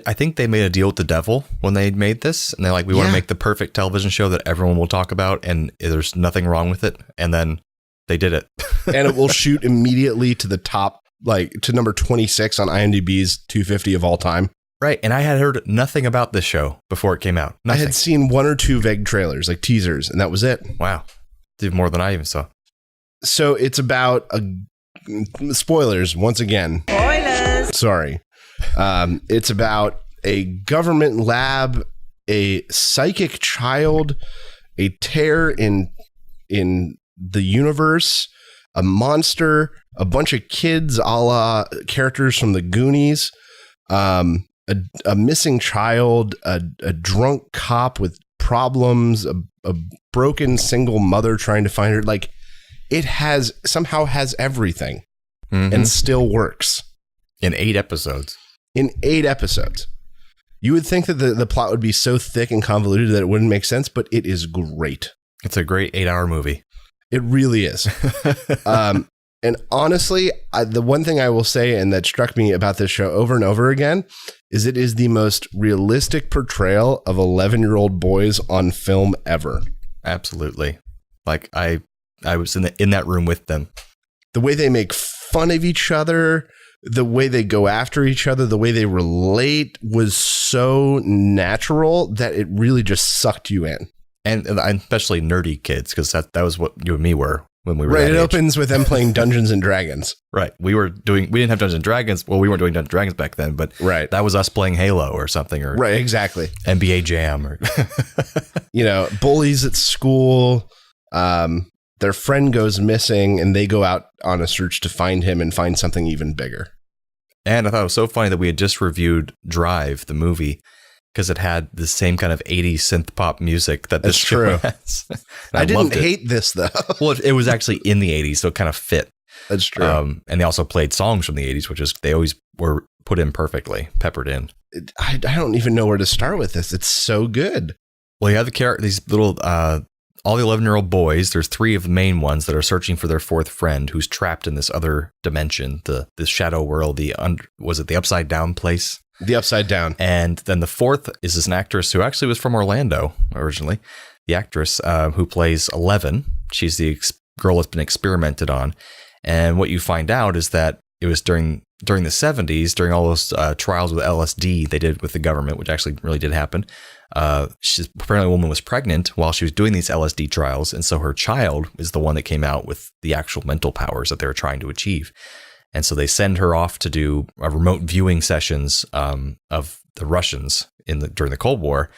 I think they made a deal with the devil when they made this, and they're like, we want to make the perfect television show that everyone will talk about, and there's nothing wrong with it. And then they did it. And it will shoot immediately to the top, like to number 26 on IMDb's 250 of all time. Right. And I had heard nothing about this show before it came out. Nothing. I had seen 1 or 2 vague trailers, like teasers, and that was it. Wow. Did more than I even saw. So it's about spoilers once again. Spoilers. Sorry. It's about a government lab, a psychic child, a tear in the universe, a monster, a bunch of kids a la characters from the Goonies, a missing child, a drunk cop with problems, a broken single mother trying to find her. Like, it somehow has everything and still works. In 8 episodes. In 8 episodes. You would think that the plot would be so thick and convoluted that it wouldn't make sense, but it is great. It's a great 8-hour movie. It really is. And honestly, the one thing I will say, and that struck me about this show over and over again, is it is the most realistic portrayal of 11-year-old boys on film ever. Absolutely. Like I was in that room with them. The way they make fun of each other, the way they go after each other, the way they relate was so natural that it really just sucked you in. And especially nerdy kids, because that was what you and me were when we were right. That it age. Opens with them playing Dungeons and Dragons. Right. We didn't have Dungeons and Dragons. Well, we weren't doing Dungeons and Dragons back then, but right. That was us playing Halo or something. Or right. Exactly. NBA Jam or, bullies at school. Their friend goes missing and they go out on a search to find him and find something even bigger. And I thought it was so funny that we had just reviewed Drive, the movie, because it had the same kind of 80s synth pop music that this show has. I didn't hate this, though. Well, it was actually in the 80s, so it kind of fit. That's true. And they also played songs from the 80s, which is they always were put in perfectly, peppered in. I don't even know where to start with this. It's so good. Well, you have these little, all the 11-year-old boys. There's 3 of the main ones that are searching for their 4th friend who's trapped in this other dimension, the shadow world, was it the Upside Down place? The Upside Down. And then the 4th is an actress who actually was from Orlando originally. The actress who plays 11. She's the girl that's been experimented on. And what you find out is that it was during the 70s, during all those trials with LSD they did with the government, which actually really did happen. Apparently a woman was pregnant while she was doing these LSD trials. And so her child is the one that came out with the actual mental powers that they were trying to achieve. And so they send her off to do remote viewing sessions of the Russians during the Cold War.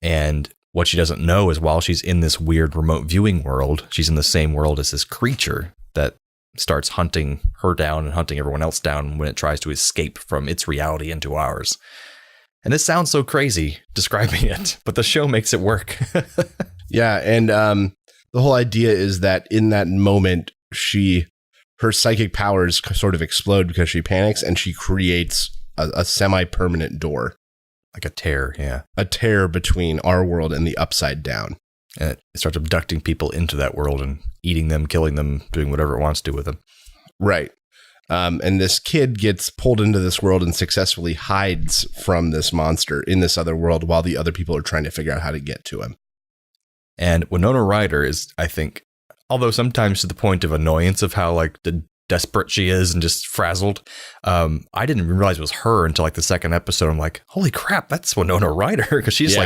And what she doesn't know is while she's in this weird remote viewing world, she's in the same world as this creature that starts hunting her down and hunting everyone else down when it tries to escape from its reality into ours. And this sounds so crazy describing it, but the show makes it work. Yeah. And the whole idea is that in that moment, her psychic powers sort of explode because she panics and she creates a semi-permanent door. Like a tear, yeah. A tear between our world and the Upside Down. And it starts abducting people into that world and eating them, killing them, doing whatever it wants to do with them. Right. And this kid gets pulled into this world and successfully hides from this monster in this other world while the other people are trying to figure out how to get to him. And Winona Ryder is, I think, although sometimes to the point of annoyance of how desperate she is and just frazzled. I didn't realize it was her until the second episode. I'm like, holy crap, that's Winona Ryder, because she's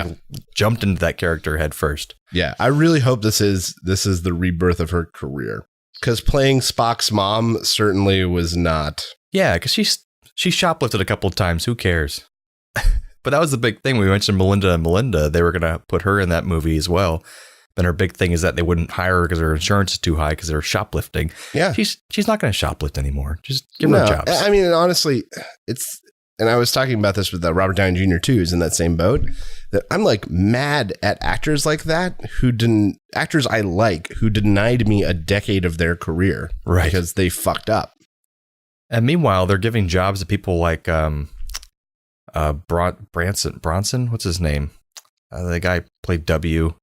jumped into that character head first. Yeah, I really hope this is the rebirth of her career, because playing Spock's mom certainly was not. Yeah, because she shoplifted a couple of times. Who cares? But that was the big thing. We mentioned Melinda and Melinda. They were going to put her in that movie as well. Then her big thing is that they wouldn't hire her because her insurance is too high because they're shoplifting. Yeah. She's not going to shoplift anymore. Just give her jobs. I mean, honestly, and I was talking about this with Robert Downey Jr. too, who's in that same boat, that I'm mad at actors like that actors I like who denied me a decade of their career. Right. Because they fucked up. And meanwhile, they're giving jobs to people like Bronson. What's his name? The guy played W.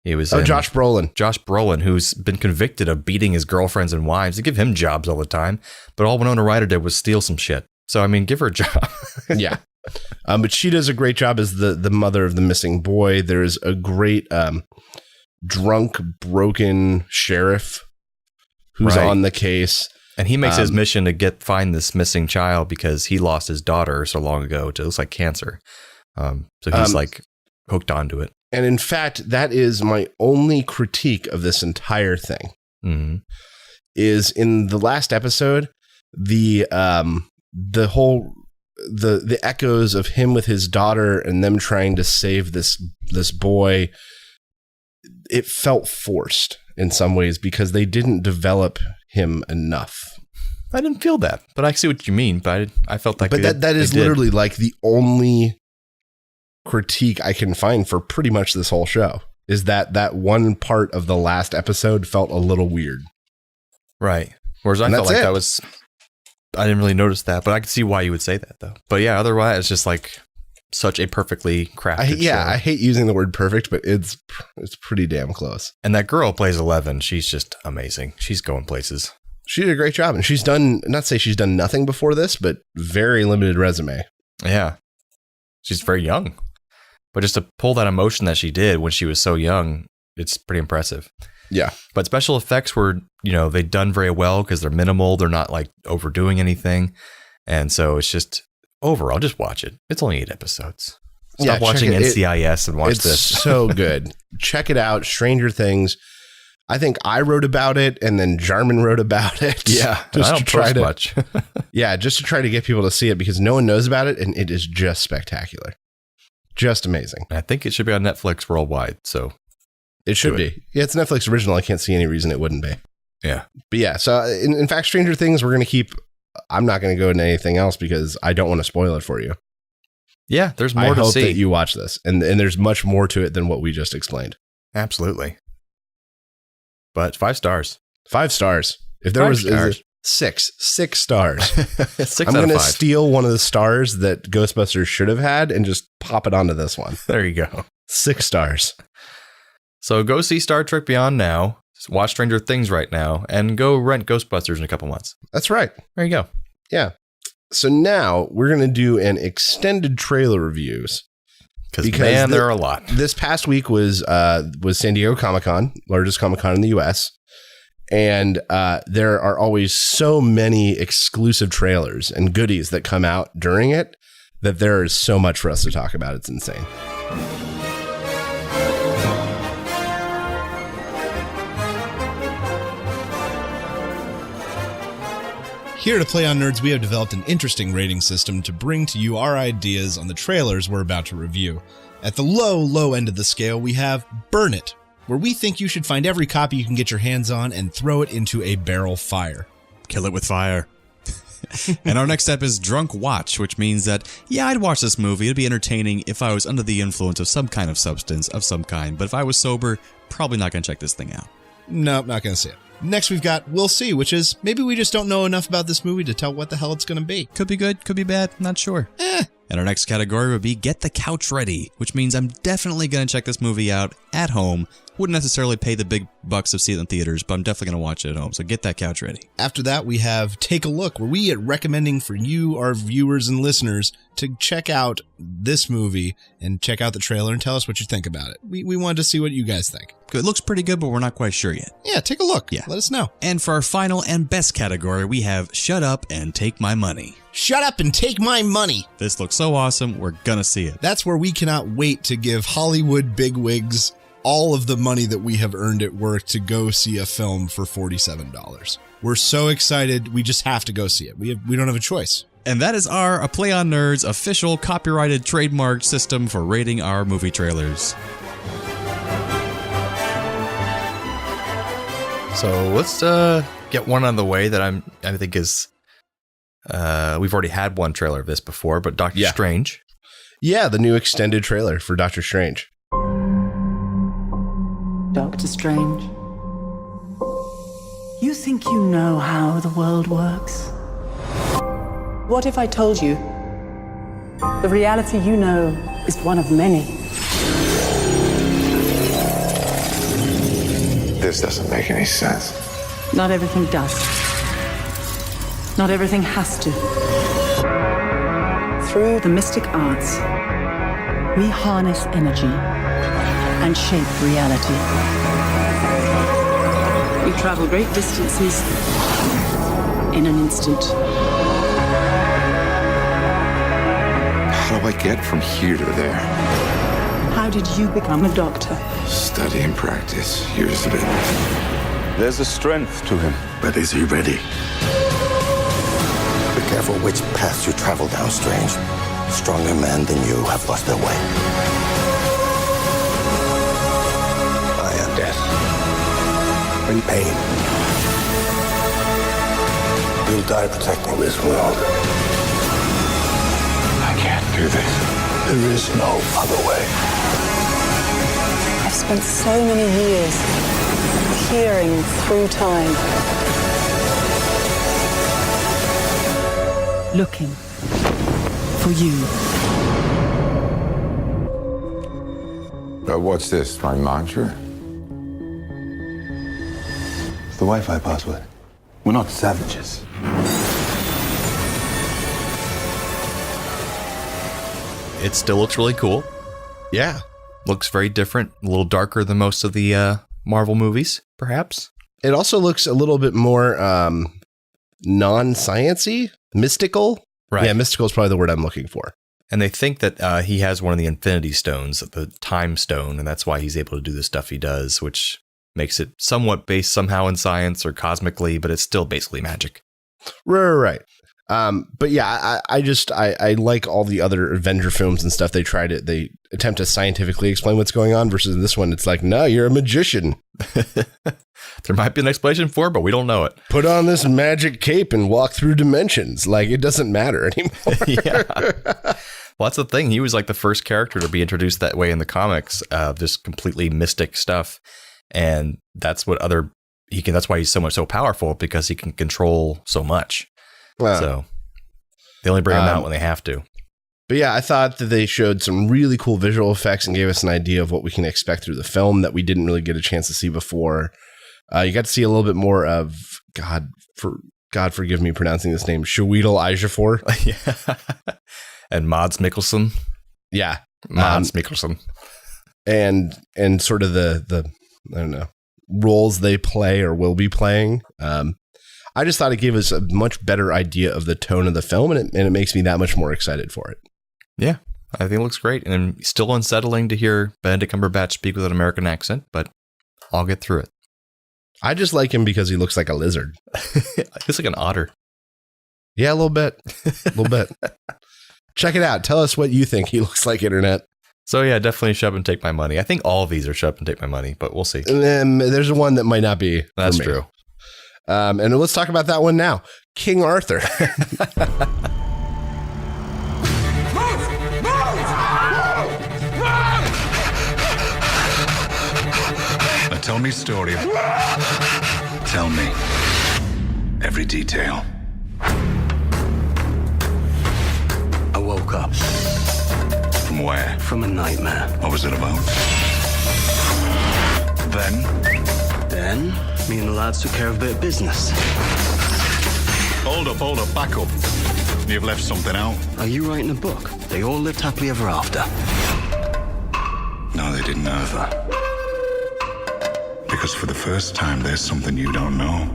He was Josh Brolin. Josh Brolin, who's been convicted of beating his girlfriends and wives. They give him jobs all the time, but all Winona Ryder did was steal some shit. So, I mean, give her a job. Yeah. But she does a great job as the mother of the missing boy. There's a great drunk, broken sheriff who's on the case. And he makes his mission to find this missing child because he lost his daughter so long ago to, it looks like, cancer. So he's hooked onto it. And in fact, that is my only critique of this entire thing. Mm-hmm. Is in the last episode, the echoes of him with his daughter and them trying to save this boy, it felt forced in some ways because they didn't develop him enough. I didn't feel that, but I see what you mean. But I felt like, that is literally the only critique I can find for pretty much this whole show is that one part of the last episode felt a little weird. Right. Whereas I felt like that was, I didn't really notice that, but I could see why you would say that though. But yeah, otherwise it's just such a perfectly crafted show. I hate using the word perfect, but it's pretty damn close. And that girl plays 11. She's just amazing. She's going places. She did a great job, and she's done, not to say she's done nothing before this, but very limited resume. Yeah. She's very young. But just to pull that emotion that she did when she was so young, it's pretty impressive. Yeah. But special effects were, they'd done very well because they're minimal. They're not overdoing anything. And so it's just overall, just watch it. It's only 8 episodes. Stop watching NCIS and watch this. It's so good. Check it out. Stranger Things. I think I wrote about it and then Jarman wrote about it. Yeah. I don't post much. Yeah. Just to try to get people to see it because no one knows about it. And it is just spectacular. Just amazing. I think it should be on Netflix worldwide. So it should be. Yeah. It's Netflix original. I can't see any reason it wouldn't be. Yeah. But yeah. So in fact, Stranger Things, we're going to keep, I'm not going to go into anything else because I don't want to spoil it for you. Yeah. There's more to see. I hope that you watch this and there's much more to it than what we just explained. Absolutely. But 5 stars. 5 stars. If there was stars. six stars. 6 I'm out going of to 5. steal one of the stars that Ghostbusters should have had and just pop it onto this one. There you go. 6 stars. So go see Star Trek Beyond now, watch Stranger Things right now, and go rent Ghostbusters in a couple months. That's right. There you go. Yeah. So now we're going to do an extended trailer reviews. Because man, there are a lot. This past week was San Diego Comic-Con, largest Comic-Con in the U.S., and there are always so many exclusive trailers and goodies that come out during it that there is so much for us to talk about. It's insane. Here at Play on Nerds, we have developed an interesting rating system to bring to you our ideas on the trailers we're about to review. At the low end of the scale, we have Burn It, where we think you should find every copy you can get your hands on and throw it into a barrel fire. Kill it with fire. And our next step is Drunk Watch, which means that, yeah, I'd watch this movie. It'd be entertaining if I was under the influence of some kind of substance of some kind. But if I was sober, probably not going to check this thing out. Nope, not going to see it. Next, we've got We'll See, which is maybe we just don't know enough about this movie to tell what the hell it's going to be. Could be good, could be bad, not sure. And our next category would be Get the Couch Ready, which means I'm definitely going to check this movie out at home. Wouldn't necessarily pay the big bucks of seeing it in theaters, but I'm definitely going to watch it at home. So get that couch ready. After that, we have Take a Look, where we are recommending for you, our viewers and listeners, to check out this movie and check out the trailer and tell us what you think about it. We wanted to see what you guys think. It looks pretty good, but we're not quite sure yet. Yeah, take a look. Yeah. Let us know. And for our final and best category, we have Shut Up and Take My Money. Shut up and take my money. This looks so awesome, we're gonna see it. That's where we cannot wait to give Hollywood bigwigs all of the money that we have earned at work to go see a film for $47. We're so excited, we just have to go see it. We don't have a choice. And that is our A Play on Nerds official copyrighted trademark system for rating our movie trailers. So let's get one on the way that I think is we've already had one trailer of this before, but Doctor Strange. Yeah, the new extended trailer for Doctor Strange. Doctor Strange, you think you know how the world works? What if I told you the reality you know is one of many? This doesn't make any sense. Not everything does. Not everything has to. Through the mystic arts, we harness energy and shape reality. We travel great distances in an instant. How do I get from here to there? How did you become a doctor? Study and practice, years of it. There's a strength to him. But is he ready? Be careful which path you travel down, Strange. Stronger men than you have lost their way. I am death. In pain. You'll die protecting this world. I can't do this. There is no other way. I've spent so many years peering through time, looking for you. What's this, my mantra? It's the Wi-Fi password. We're not savages. It still looks really cool. Yeah. Looks very different, a little darker than most of the Marvel movies, perhaps. It also looks a little bit more non-science-y, mystical. Right. Yeah, mystical is probably the word I'm looking for. And they think that he has one of the Infinity Stones, the Time Stone, and that's why he's able to do the stuff he does, which makes it somewhat based somehow in science or cosmically, but it's still basically magic. Right. But yeah, I like all the other Avenger films and stuff. They attempt to scientifically explain what's going on versus in this one. It's like, no, you're a magician. There might be an explanation for it, but we don't know it. Put on this magic cape and walk through dimensions. Like, it doesn't matter anymore. Yeah. Well, that's the thing. He was like the first character to be introduced that way in the comics, just completely mystic stuff. And that's what other that's why he's so powerful, because he can control so much. Wow. So they only bring him out when they have to. But yeah, I thought that they showed some really cool visual effects and gave us an idea of what we can expect through the film that we didn't really get a chance to see before. You got to see a little bit more of God forgive me pronouncing this name, Chiwetel Ejiofor. Yeah. And Mads Mikkelsen. Yeah. Mads Mikkelsen. And sort of the I don't know, roles they play or will be playing. I just thought it gave us a much better idea of the tone of the film, and it makes me that much more excited for it. Yeah, I think it looks great. And still unsettling to hear Benedict Cumberbatch speak with an American accent, but I'll get through it. I just like him because he looks like a lizard. He's like an otter. Yeah, a little bit. A little bit. Check it out. Tell us what you think he looks like, Internet. So yeah, definitely Shove and Take My Money. I think all of these are Shove and Take My Money, but we'll see. And then there's one that might not be. That's true. And let's talk about that one now. King Arthur. Now tell me story. Tell me every detail. I woke up. From where? From a nightmare. What was it about? Then, me and the lads took care of a bit of business. Hold up, back up. You've left something out. Are you writing a book? They all lived happily ever after. No, they didn't either. Because for the first time, there's something you don't know.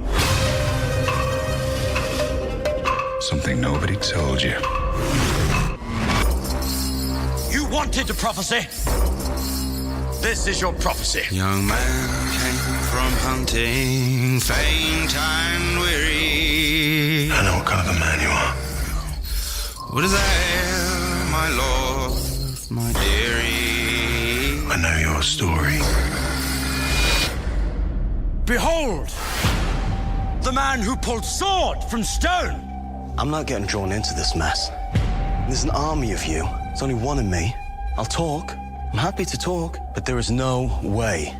Something nobody told you. You wanted the prophecy. This is your prophecy. Young man came from hunting, faint and weary. I know what kind of a man you are. What is there, my lord, my dearie? I know your story. Behold, the man who pulled sword from stone. I'm not getting drawn into this mess. There's an army of you. There's only one of me. I'll talk. I'm happy to talk, but there is no way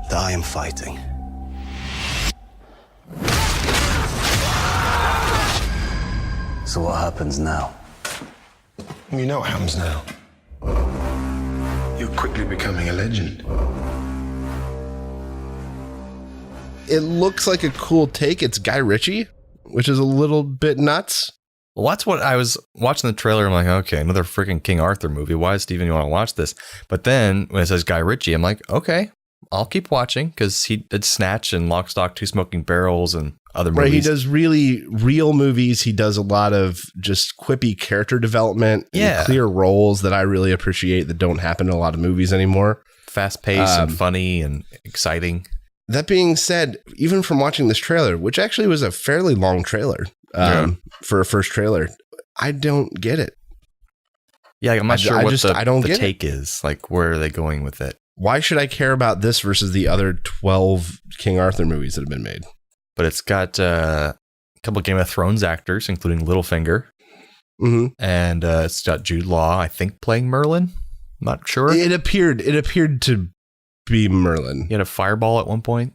that I am fighting. So what happens now? You know what happens now. You're quickly becoming a legend. It looks like a cool take. It's Guy Ritchie, which is a little bit nuts. Well, that's what I was watching the trailer. I'm like, okay, another freaking King Arthur movie. Why, Steven, you want to watch this? But then when it says Guy Ritchie, I'm like, okay, I'll keep watching, because he did Snatch and Lock, Stock, Two Smoking Barrels and other movies. Right, he does really real movies. He does a lot of just quippy character development and clear roles that I really appreciate that don't happen in a lot of movies anymore. Fast-paced and funny and exciting. That being said, even from watching this trailer, which actually was a fairly long trailer for a first trailer, I don't get it. Yeah, I'm not sure what the take it. is. Like, where are they going with it? Why should I care about this versus the other 12 King Arthur movies that have been made? But it's got a couple of Game of Thrones actors, including Littlefinger. Mm-hmm. And it's got Jude Law, I think, playing Merlin. I'm not sure. It appeared to be Merlin. He had a fireball at one point.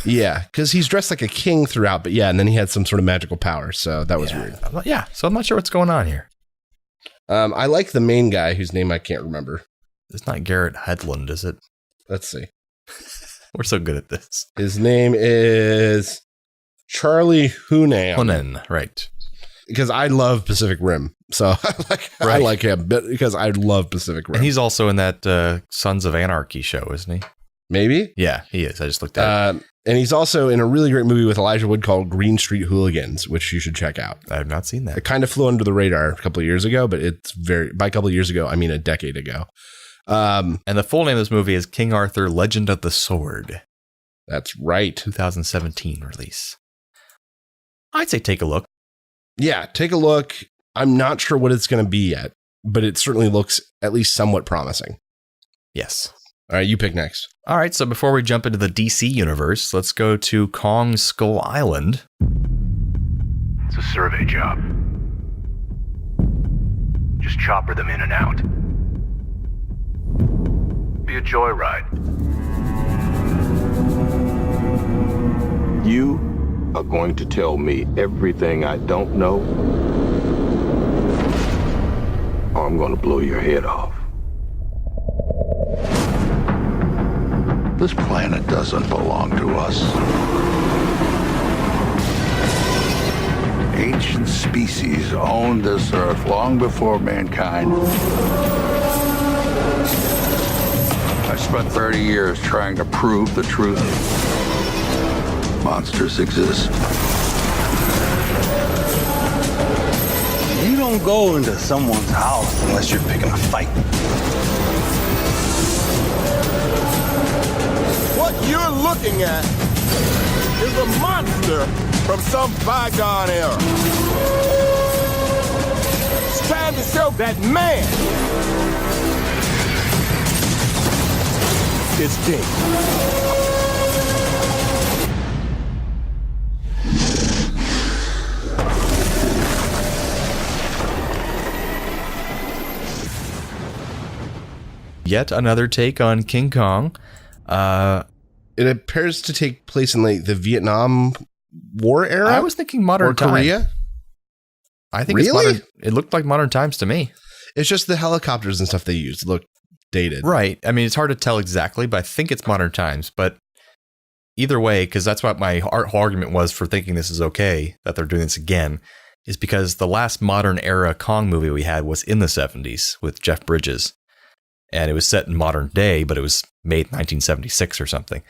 Yeah, because he's dressed like a king throughout, but yeah, and then he had some sort of magical power, so that was weird. Yeah, so I'm not sure what's going on here. I like the main guy whose name I can't remember. It's not Garrett Hedlund, is it? Let's see. We're so good at this. His name is Charlie Hunnam. Hunnam, right. Because I love Pacific Rim. So I like him because I love Pacific Rim. And he's also in that Sons of Anarchy show, isn't he? Maybe? Yeah, he is. I just looked at it. And he's also in a really great movie with Elijah Wood called Green Street Hooligans, which you should check out. I have not seen that. It kind of flew under the radar a couple of years ago, but it's by a couple of years ago, I mean a decade ago. And the full name of this movie is King Arthur, Legend of the Sword. That's right. 2017 release. I'd say take a look. Yeah, take a look. I'm not sure what it's going to be yet, but it certainly looks at least somewhat promising. Yes. All right, you pick next. All right, so before we jump into the DC universe, let's go to Kong Skull Island. It's a survey job. Just chopper them in and out. Be a joyride. You are going to tell me everything I don't know, or I'm going to blow your head off. This planet doesn't belong to us. Ancient species owned this earth long before mankind. I spent 30 years trying to prove the truth. Monsters exist. You don't go into someone's house unless you're picking a fight. What you're looking at is a monster from some bygone era. It's time to show that man is dead. Yet another take on King Kong. It appears to take place in like the Vietnam War era. I was thinking modern time. Korea. I think really? It's modern. It looked like modern times to me. It's just the helicopters and stuff they used look dated. Right. I mean, it's hard to tell exactly, but I think it's modern times. But either way, because that's what my argument was for thinking this is okay, that they're doing this again, is because the last modern era Kong movie we had was in the 70s with Jeff Bridges. And it was set in modern day, but it was made in 1976 or something.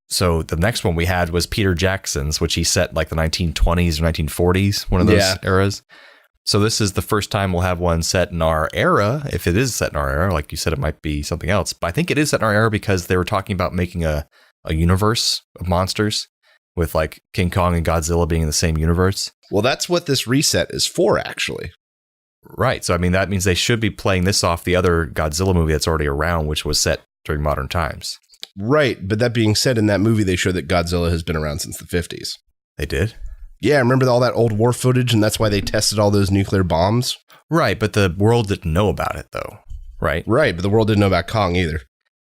So the next one we had was Peter Jackson's, which he set like the 1920s or 1940s, one of those eras. So this is the first time we'll have one set in our era. If it is set in our era, like you said, it might be something else. But I think it is set in our era because they were talking about making a universe of monsters with like King Kong and Godzilla being in the same universe. Well, that's what this reset is for, actually. Right. So, I mean, that means they should be playing this off the other Godzilla movie that's already around, which was set during modern times. Right. But that being said, in that movie, they showed that Godzilla has been around since the 50s. They did? Yeah. Remember all that old war footage? And that's why they tested all those nuclear bombs? Right. But the world didn't know about it, though. Right. Right. But the world didn't know about Kong either.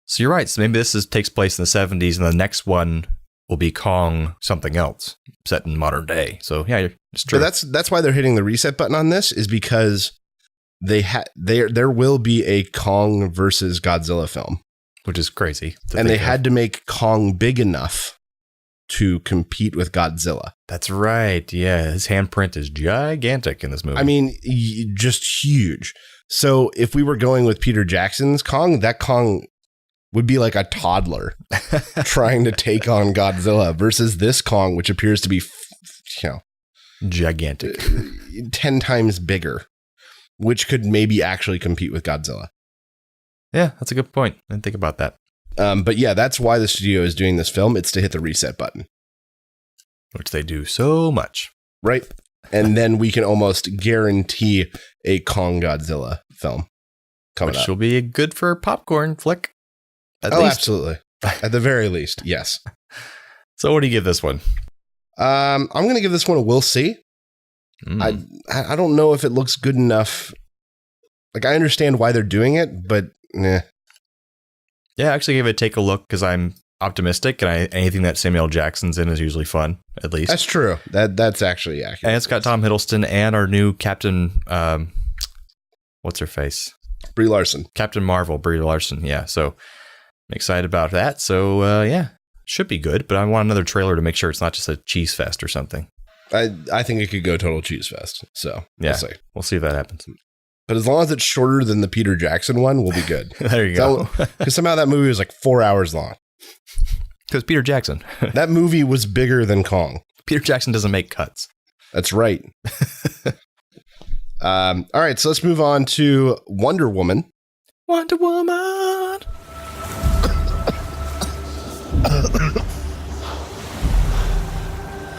So you're right. So maybe this takes place in the 70s and the next one will be Kong something else set in modern day. So yeah, it's true. But that's why they're hitting the reset button on this, is because there will be a Kong versus Godzilla film, which is crazy. And they had to make Kong big enough to compete with Godzilla. That's right. Yeah, his handprint is gigantic in this movie. I mean, just huge. So if we were going with Peter Jackson's Kong, that Kong would be like a toddler trying to take on Godzilla versus this Kong, which appears to be, gigantic, 10 times bigger, which could maybe actually compete with Godzilla. Yeah, that's a good point. I didn't think about that. But yeah, that's why the studio is doing this film. It's to hit the reset button, which they do so much. Right. And then we can almost guarantee a Kong Godzilla film coming up. Which will be good for a popcorn flick. At least. Absolutely. At the very least, yes. So what do you give this one? I'm going to give this one a we'll see. I don't know if it looks good enough. Like, I understand why they're doing it, but nah. Yeah, I actually gave it a take a look because I'm optimistic, and anything that Samuel L. Jackson's in is usually fun, at least. That's true. That's actually accurate. And it's got Tom Hiddleston and our new Captain, what's her face? Brie Larson. Captain Marvel, Brie Larson. Yeah, so I'm excited about that. So, yeah, should be good, but I want another trailer to make sure it's not just a cheese fest or something. I think it could go total cheese fest. So, yeah, we'll see if that happens. But as long as it's shorter than the Peter Jackson one, we'll be good. There you go. Because somehow that movie was like 4 hours long. Because Peter Jackson. That movie was bigger than Kong. Peter Jackson doesn't make cuts. That's right. All right, so let's move on to Wonder Woman. Wonder Woman.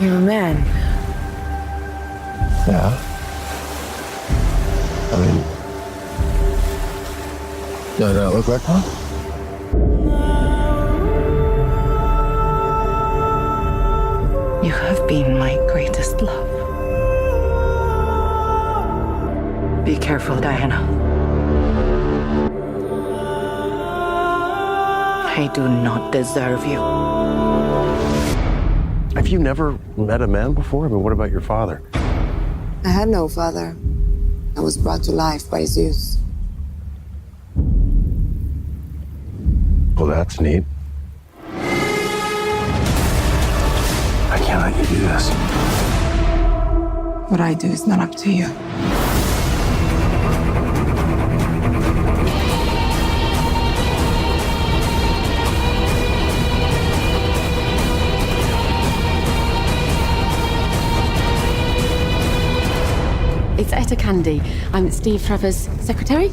You're a man. Yeah. I mean, does that look like one? You have been my greatest love. Be careful, Diana. I do not deserve you. Have you never met a man before? I mean, what about your father? I had no father. I was brought to life by Zeus. Well, that's neat. I can't let you do this. What I do is not up to you. It's Etta Candy. I'm Steve Trevor's secretary.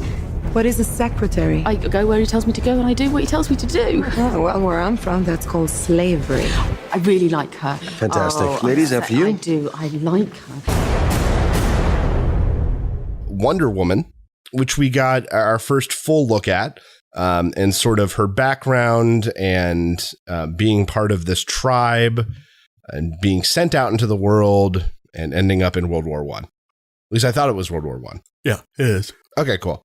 What is a secretary? I go where he tells me to go and I do what he tells me to do. Oh, well, where I'm from, that's called slavery. I really like her. Fantastic. Ladies, after you. I do. I like her. Wonder Woman, which we got our first full look at, and sort of her background and being part of this tribe and being sent out into the world and ending up in World War I. At least I thought it was World War I. Yeah, it is. Okay, cool.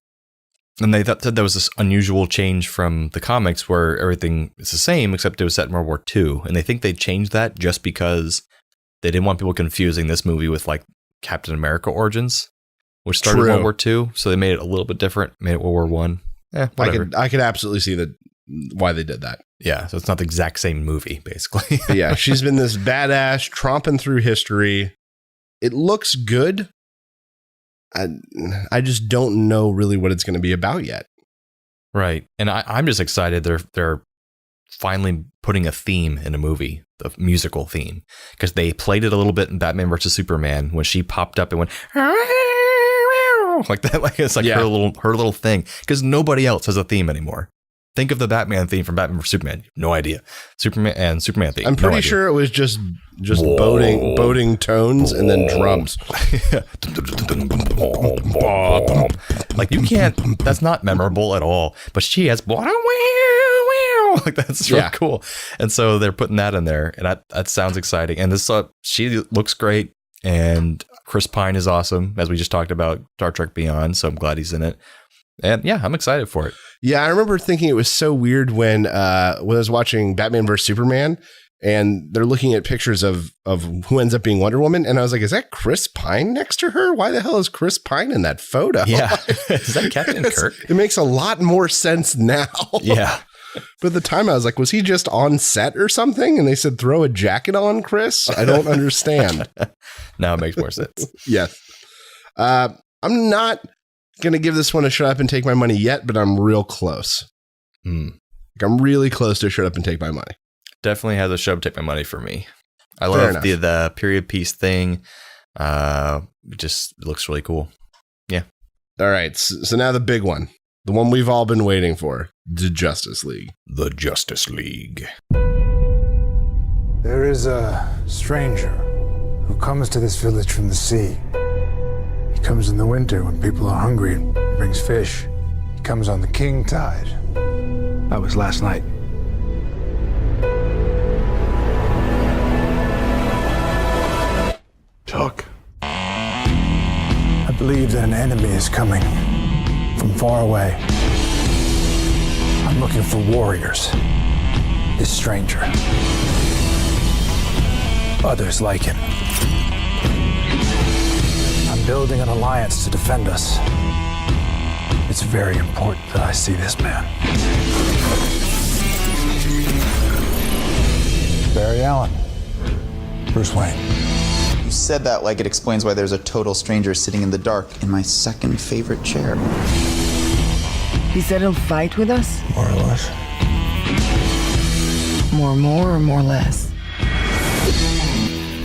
And they said there was this unusual change from the comics where everything is the same, except it was set in World War II. And they think they changed that just because they didn't want people confusing this movie with like Captain America Origins, which started in World War II. So they made it a little bit different, made it World War I. Whatever. I could absolutely see why they did that. Yeah, so it's not the exact same movie, basically. Yeah, she's been this badass tromping through history. It looks good. I just don't know really what it's going to be about yet. Right. And I'm just excited they're finally putting a theme in a movie, the musical theme, because they played it a little bit in Batman vs. Superman when she popped up and went like that. Like it's like her little thing, because nobody else has a theme anymore. Think of the Batman theme from Batman vs. Superman. No idea. Superman theme. I'm pretty sure it was just boating tones and then drums. Like you can't. That's not memorable at all. But she has like that's really cool. And so they're putting that in there, and that sounds exciting. And this she looks great, and Chris Pine is awesome, as we just talked about Star Trek Beyond. So I'm glad he's in it. And yeah, I'm excited for it. Yeah, I remember thinking it was so weird when I was watching Batman vs. Superman and they're looking at pictures of who ends up being Wonder Woman. And I was like, is that Chris Pine next to her? Why the hell is Chris Pine in that photo? Yeah. Is that Captain Kirk? It makes a lot more sense now. Yeah. But at the time I was like, was he just on set or something? And they said, throw a jacket on, Chris? I don't understand. Now it makes more sense. Yes. I'm not going to give this one a shut up and take my money yet, but I'm real close. Like I'm really close to shut up and take my money. Definitely has a shut up, take my money for me. I love the period piece thing. It just looks really cool. Yeah. All right. So now the big one, the one we've all been waiting for, the Justice League. The Justice League. There is a stranger who comes to this village from the sea. He comes in the winter when people are hungry and brings fish. He comes on the king tide. That was last night. Talk. I believe that an enemy is coming from far away. I'm looking for warriors. This stranger. Others like him. I'm building an alliance to defend us. It's very important that I see this man. Barry Allen. Bruce Wayne. You said that like it explains why there's a total stranger sitting in the dark in my second favorite chair. He said he'll fight with us? More or less. More or more less?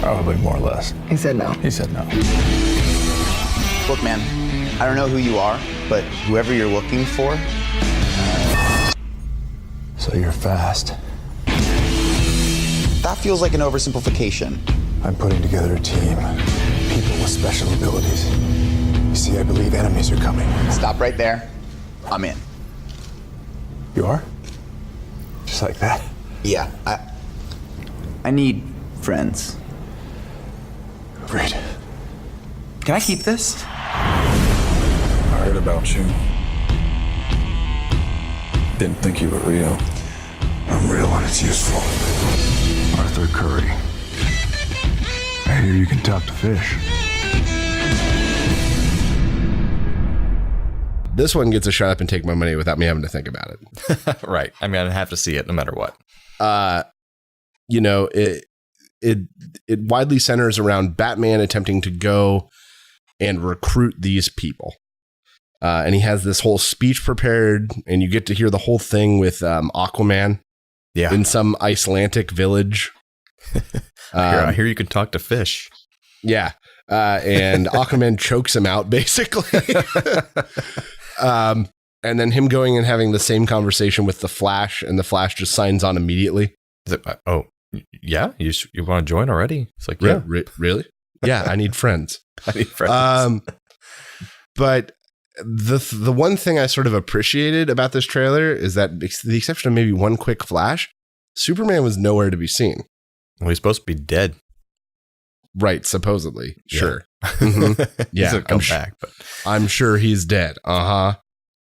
Probably more or less. He said no. He said no. Look, man, I don't know who you are, but whoever you're looking for... So you're fast. That feels like an oversimplification. I'm putting together a team. People with special abilities. You see, I believe enemies are coming. Stop right there. I'm in. You are? Just like that? Yeah, I need friends. Agreed. Can I keep this? I heard about you. Didn't think you were real. I'm real when it's useful. Arthur Curry. I hear you can talk to fish. This one gets a shut up and take my money without me having to think about it. Right. I mean, I have to see it no matter what. You know, it widely centers around Batman attempting to go and recruit these people. And he has this whole speech prepared, and you get to hear the whole thing with Aquaman in some Icelandic village. I hear you can talk to fish. Yeah. And Aquaman chokes him out, basically. And then him going and having the same conversation with the Flash, and the Flash just signs on immediately. Yeah? You want to join already? It's like, yeah. Really? Yeah, I need friends. I need friends. But the one thing I sort of appreciated about this trailer is that, the exception of maybe one quick flash, Superman was nowhere to be seen. Well, he's supposed to be dead. Right, supposedly. Yeah. Sure. Mm-hmm. Yeah, I'm sure he's dead. Uh-huh.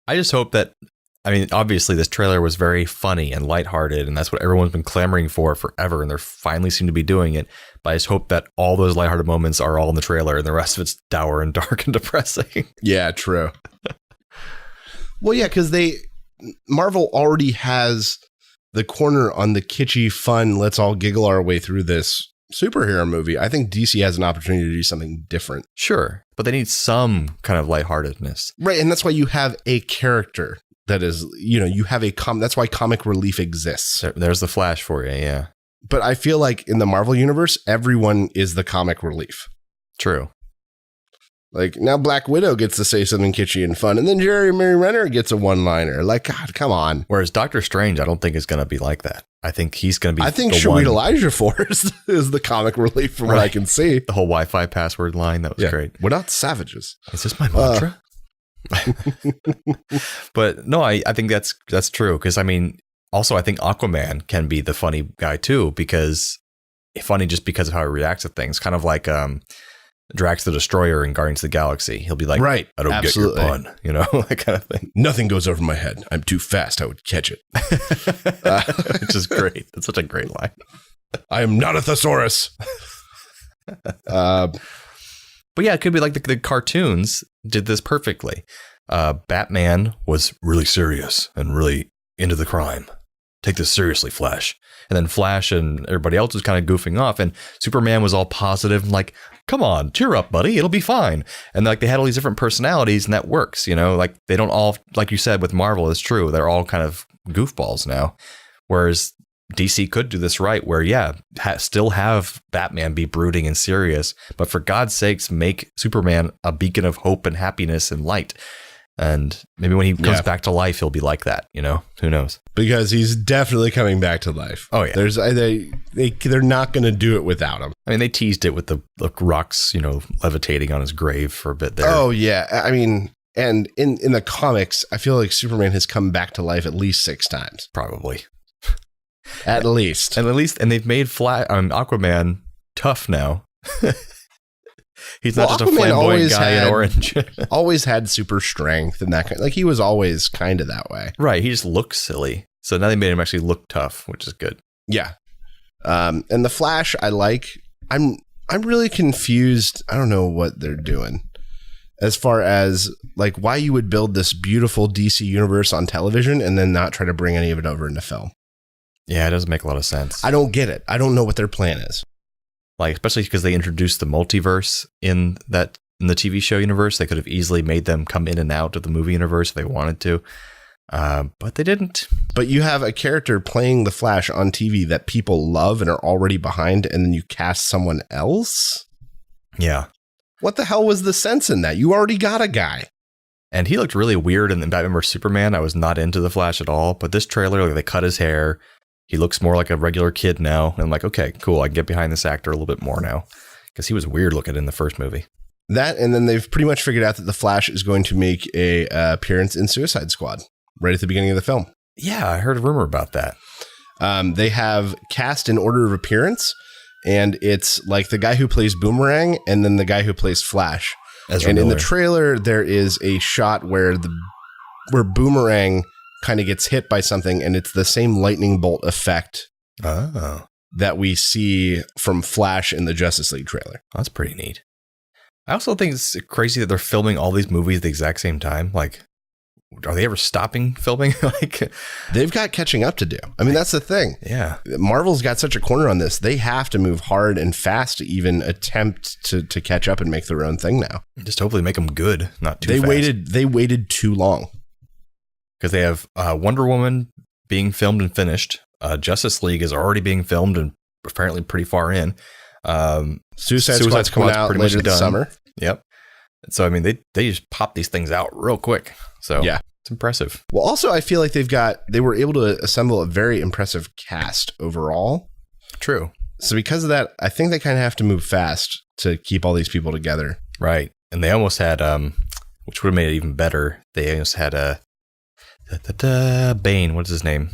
I just hope that, I mean, obviously this trailer was very funny and lighthearted, and that's what everyone's been clamoring for forever, and they're finally seem to be doing it. But I just hope that all those lighthearted moments are all in the trailer, and the rest of it's dour and dark and depressing. Yeah, true. Well, yeah, because Marvel already has the corner on the kitschy, fun, let's all giggle our way through this superhero movie. I think DC has an opportunity to do something different. Sure, but they need some kind of lightheartedness. Right, and that's why you have a character that is, you have that's why comic relief exists. There's the Flash for you, yeah. But I feel like in the Marvel universe, everyone is the comic relief. True. Like, now Black Widow gets to say something kitschy and fun, and then Jeremy Renner gets a one-liner. Like, God, come on. Whereas Doctor Strange, I don't think is going to be like that. I think he's going to be. I think Sweet Elijah Force is the comic relief from what I can see. The whole Wi-Fi password line, that was great. We're not savages. Is this my mantra? But no, I think that's true. Because I mean, also I think Aquaman can be the funny guy too, because funny just because of how he reacts to things. Kind of like Drax the Destroyer in Guardians of the Galaxy. He'll be like, right, I don't absolutely. get your pun, that kind of thing. Nothing goes over my head. I'm too fast. I would catch it. Which is great. That's such a great line. I am not a thesaurus. But yeah, it could be like the cartoons did this perfectly. Batman was really serious and really into the crime. Take this seriously, Flash. And then Flash and everybody else was kind of goofing off, and Superman was all positive and like, come on, cheer up, buddy, it'll be fine. And like they had all these different personalities, and that works, like they don't all, like you said with Marvel, it's true, they're all kind of goofballs now. Whereas DC could do this right, where still have Batman be brooding and serious, but for God's sakes, make Superman a beacon of hope and happiness and light. And maybe when he comes back to life, he'll be like that, who knows? Because he's definitely coming back to life. Oh yeah. They're not going to do it without him. I mean, they teased it with the rocks, levitating on his grave for a bit there. Oh yeah. I mean, and in the comics, I feel like Superman has come back to life at least 6 times. Probably. At least. And they've made Aquaman tough now. He's not just Aquaman, a flamboyant guy in orange. Always had super strength and that kind. Like he was always kind of that way. Right. He just looks silly. So now they made him actually look tough, which is good. Yeah. And the Flash, I like. I'm really confused. I don't know what they're doing as far as like why you would build this beautiful DC universe on television and then not try to bring any of it over into film. Yeah, it doesn't make a lot of sense. I don't get it. I don't know what their plan is. Like, especially because they introduced the multiverse in the TV show universe. They could have easily made them come in and out of the movie universe if they wanted to. But they didn't. But you have a character playing the Flash on TV that people love and are already behind, and then you cast someone else? Yeah. What the hell was the sense in that? You already got a guy. And he looked really weird in the Batman vs. Superman. I was not into the Flash at all. But this trailer, like, they cut his hair. He looks more like a regular kid now. And I'm like, okay, cool. I can get behind this actor a little bit more now. Because he was weird looking in the first movie. That, and then they've pretty much figured out that the Flash is going to make a appearance in Suicide Squad right at the beginning of the film. Yeah, I heard a rumor about that. They have cast in order of appearance, and it's like the guy who plays Boomerang and then the guy who plays Flash. Ezra Miller. In the trailer, there is a shot where Boomerang kind of gets hit by something, and it's the same lightning bolt effect. Oh. that we see from Flash in the Justice League trailer. That's pretty neat. I also think it's crazy that they're filming all these movies at the exact same time. Like, are they ever stopping filming? Like, they've got catching up to do. I mean, that's the thing. Yeah. Marvel's got such a corner on this. They have to move hard and fast to even attempt to catch up and make their own thing now. Just hopefully make them good, not too fast. They waited too long. Because they have Wonder Woman being filmed and finished. Justice League is already being filmed and apparently pretty far in. Suicide Squad's coming out later this summer. Yep. So, I mean, they just pop these things out real quick. So, yeah, it's impressive. Well, also, I feel like they were able to assemble a very impressive cast overall. True. So, because of that, I think they kind of have to move fast to keep all these people together. Right. And they almost had, which would have made it even better, they almost had Bane, what's his name?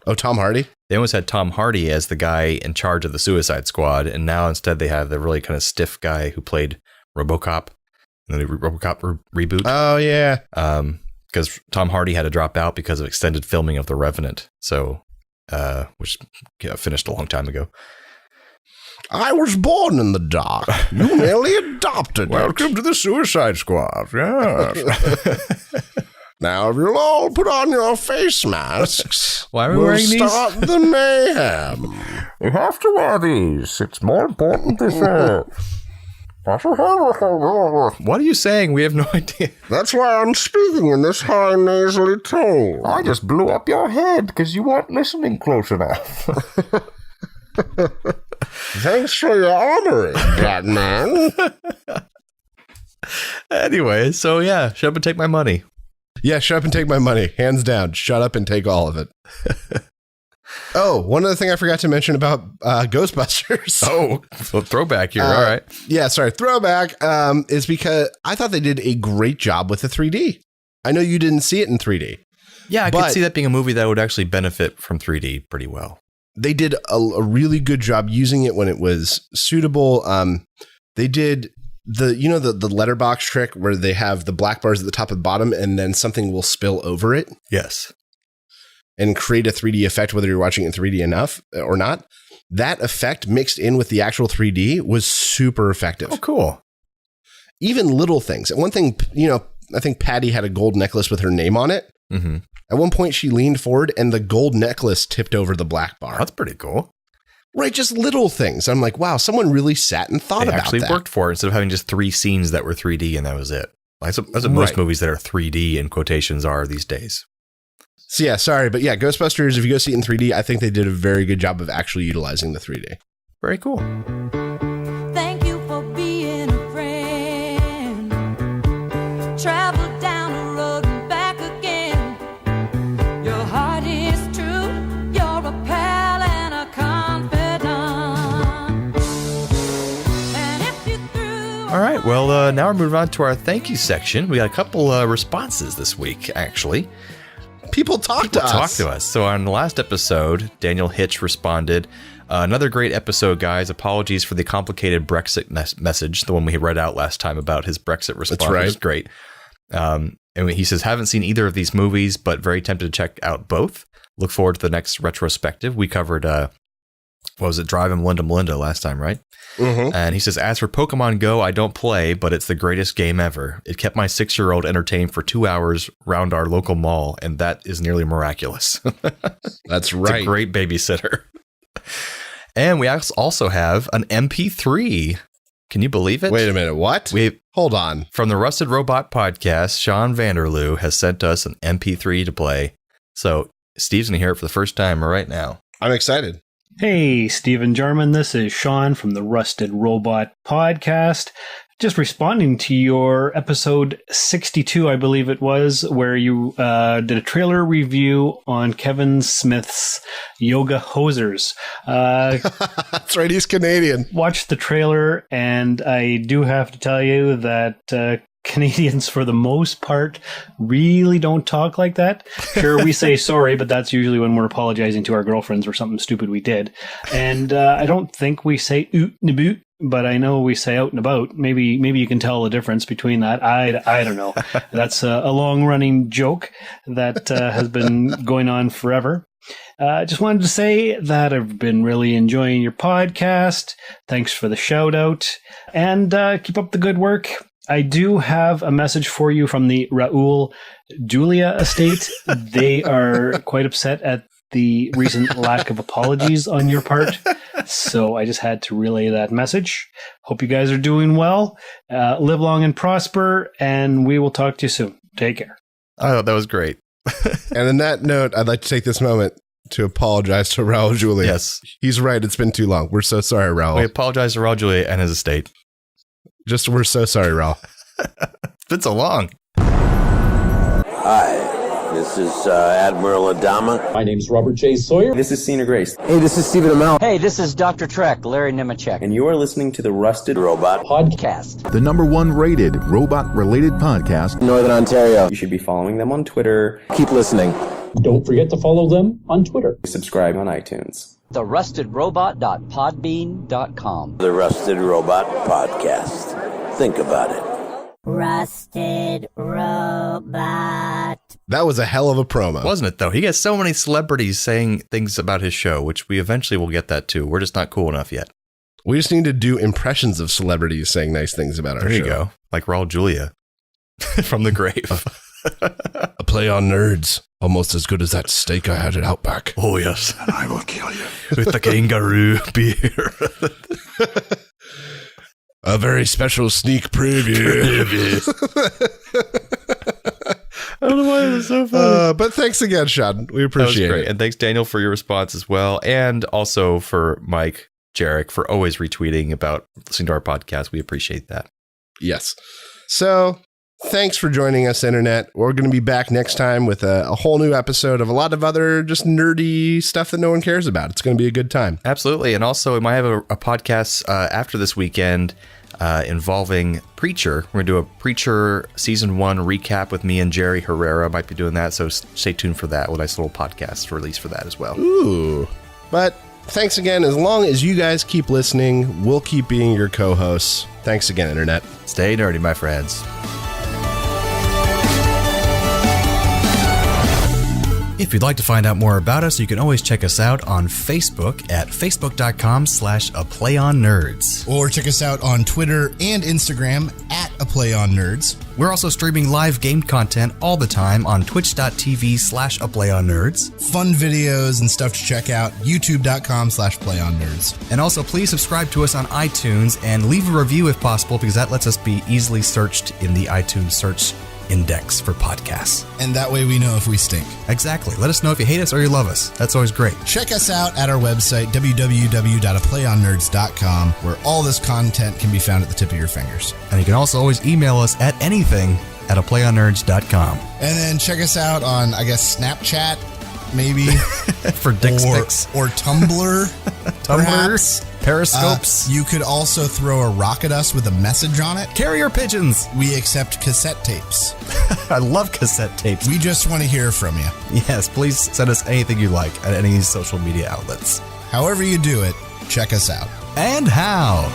Oh, Tom Hardy? They almost had Tom Hardy as the guy in charge of the Suicide Squad, and now instead they have the really kind of stiff guy who played RoboCop in the RoboCop reboot. Oh, yeah. Because Tom Hardy had to drop out because of extended filming of The Revenant, so which finished a long time ago. I was born in the dark. You merely adopted Welcome to the Suicide Squad. Yes. Now, if you'll all put on your face masks, why are we we'll wearing these? Start the mayhem. You have to wear these. It's more important to say. What are you saying? We have no idea. That's why I'm speaking in this high nasally tone. I just blew up your head because you weren't listening close enough. Thanks for your honoring, Batman. Anyway, so yeah, shut up and take my money. Yeah, shut up and take my money. Hands down. Shut up and take all of it. Oh, one other thing I forgot to mention about Ghostbusters. Oh, so throwback here. All right. Yeah, sorry. Throwback is because I thought they did a great job with the 3D. I know you didn't see it in 3D. Yeah, I could see that being a movie that would actually benefit from 3D pretty well. They did a really good job using it when it was suitable. They did the letterbox trick where they have the black bars at the top and bottom and then something will spill over it. Yes. And create a 3D effect, whether you're watching it in 3D enough or not. That effect mixed in with the actual 3D was super effective. Oh, cool. Even little things. And one thing, I think Patty had a gold necklace with her name on it. Mm-hmm. At one point, she leaned forward and the gold necklace tipped over the black bar. That's pretty cool. Right, just little things. I'm like, wow, someone really sat and thought about that. It actually worked for it instead of having just 3 scenes that were 3D and that was it. That's what most movies that are 3D in quotations are these days. So yeah, sorry, but yeah, Ghostbusters, if you go see it in 3D, I think they did a very good job of actually utilizing the 3D. Very cool. Thank you for being a friend. Travel down the road and back again. Your heart is true. You're a pal and a confidant. And if you threw All right, well, now we're moving on to our thank you section. We got a couple responses this week, actually. People talk to us. So on the last episode, Daniel Hitch responded, another great episode, guys. Apologies for the complicated Brexit message, the one we read out last time about his Brexit response. That's right. Which is great. And he says, haven't seen either of these movies, but very tempted to check out both. Look forward to the next retrospective. We covered, Drive and Melinda last time, right? Mm-hmm. And he says, as for Pokemon Go, I don't play, but it's the greatest game ever. It kept my 6-year-old entertained for 2 hours around our local mall, and that is nearly miraculous. That's right. It's a great babysitter. And we also have an MP3. Can you believe it? Wait a minute. What? Hold on. From the Rusted Robot podcast, Sean Vanderloo has sent us an MP3 to play. So Steve's going to hear it for the first time right now. I'm excited. Hey, Stephen Jarman, this is Sean from the Rusted Robot Podcast. Just responding to your episode 62, I believe it was, where you did a trailer review on Kevin Smith's Yoga Hosers. That's right, he's Canadian. Watched the trailer, and I do have to tell you that Canadians, for the most part, really don't talk like that. Sure, we say sorry, but that's usually when we're apologizing to our girlfriends for something stupid we did. And I don't think we say oot and boot, but I know we say out and about. Maybe you can tell the difference between that. I don't know. That's a long-running joke that has been going on forever. Just wanted to say that I've been really enjoying your podcast. Thanks for the shout out, and keep up the good work. I do have a message for you from the Raul Julia estate. They are quite upset at the recent lack of apologies on your part. So I just had to relay that message. Hope you guys are doing well. Live long and prosper, and we will talk to you soon. Take care. Oh, that was great. And on that note, I'd like to take this moment to apologize to Raul Julia. Yes. He's right. It's been too long. We're so sorry, Raul. We apologize to Raul Julia and his estate. We're so sorry, Raul. It's been so long. Hi, this is Admiral Adama. My name's Robert J. Sawyer. This is Cena Grace. Hey, this is Stephen Amell. Hey, this is Dr. Trek, Larry Nemechek. And you are listening to the Rusted Robot Podcast. The #1 rated robot-related podcast in Northern Ontario. You should be following them on Twitter. Keep listening. Don't forget to follow them on Twitter. Subscribe on iTunes. TheRustedRobot.podbean.com. The Rusted Robot Podcast. Think about it. Rusted Robot. That was a hell of a promo. Wasn't it, though? He gets so many celebrities saying things about his show, which we eventually will get that too. We're just not cool enough yet. We just need to do impressions of celebrities saying nice things about our show. There you go. Like Raul Julia from the grave. A play on nerds. Almost as good as that steak I had at Outback. Oh, yes. And I will kill you. With the kangaroo beer. A very special sneak preview. I don't know why it was so funny. But thanks again, Sean. We appreciate it. And thanks, Daniel, for your response as well. And also for Mike Jarek for always retweeting about listening to our podcast. We appreciate that. Yes. So thanks for joining us, Internet. We're going to be back next time with a whole new episode of a lot of other just nerdy stuff that no one cares about. It's going to be a good time. Absolutely. And also, we might have a podcast after this weekend involving Preacher. We're going to do a Preacher Season 1 recap with me and Jerry Herrera. Might be doing that, so stay tuned for that. A nice little podcast release for that as well. Ooh. But thanks again. As long as you guys keep listening, we'll keep being your co-hosts. Thanks again, Internet. Stay nerdy, my friends. If you'd like to find out more about us, you can always check us out on Facebook at facebook.com/aplayonnerds. Or check us out on Twitter and Instagram at aplayonnerds. We're also streaming live game content all the time on twitch.tv/aplayonnerds. Fun videos and stuff to check out, youtube.com/playonnerds. And also please subscribe to us on iTunes and leave a review if possible, because that lets us be easily searched in the iTunes search index for podcasts. And that way we know if we stink. Exactly. Let us know if you hate us or you love us. That's always great. Check us out at our website, www.aplayonnerds.com, where all this content can be found at the tip of your fingers. And you can also always email us at anything@aplayonnerds.com. And then check us out on, I guess, Snapchat, maybe. For dick pics. Or Tumblr. Tumblr. Periscopes. You could also throw a rock at us with a message on it. Carrier pigeons. We accept cassette tapes. I love cassette tapes. We just want to hear from you. Yes, please send us anything you like at any social media outlets. However you do it, check us out. And how.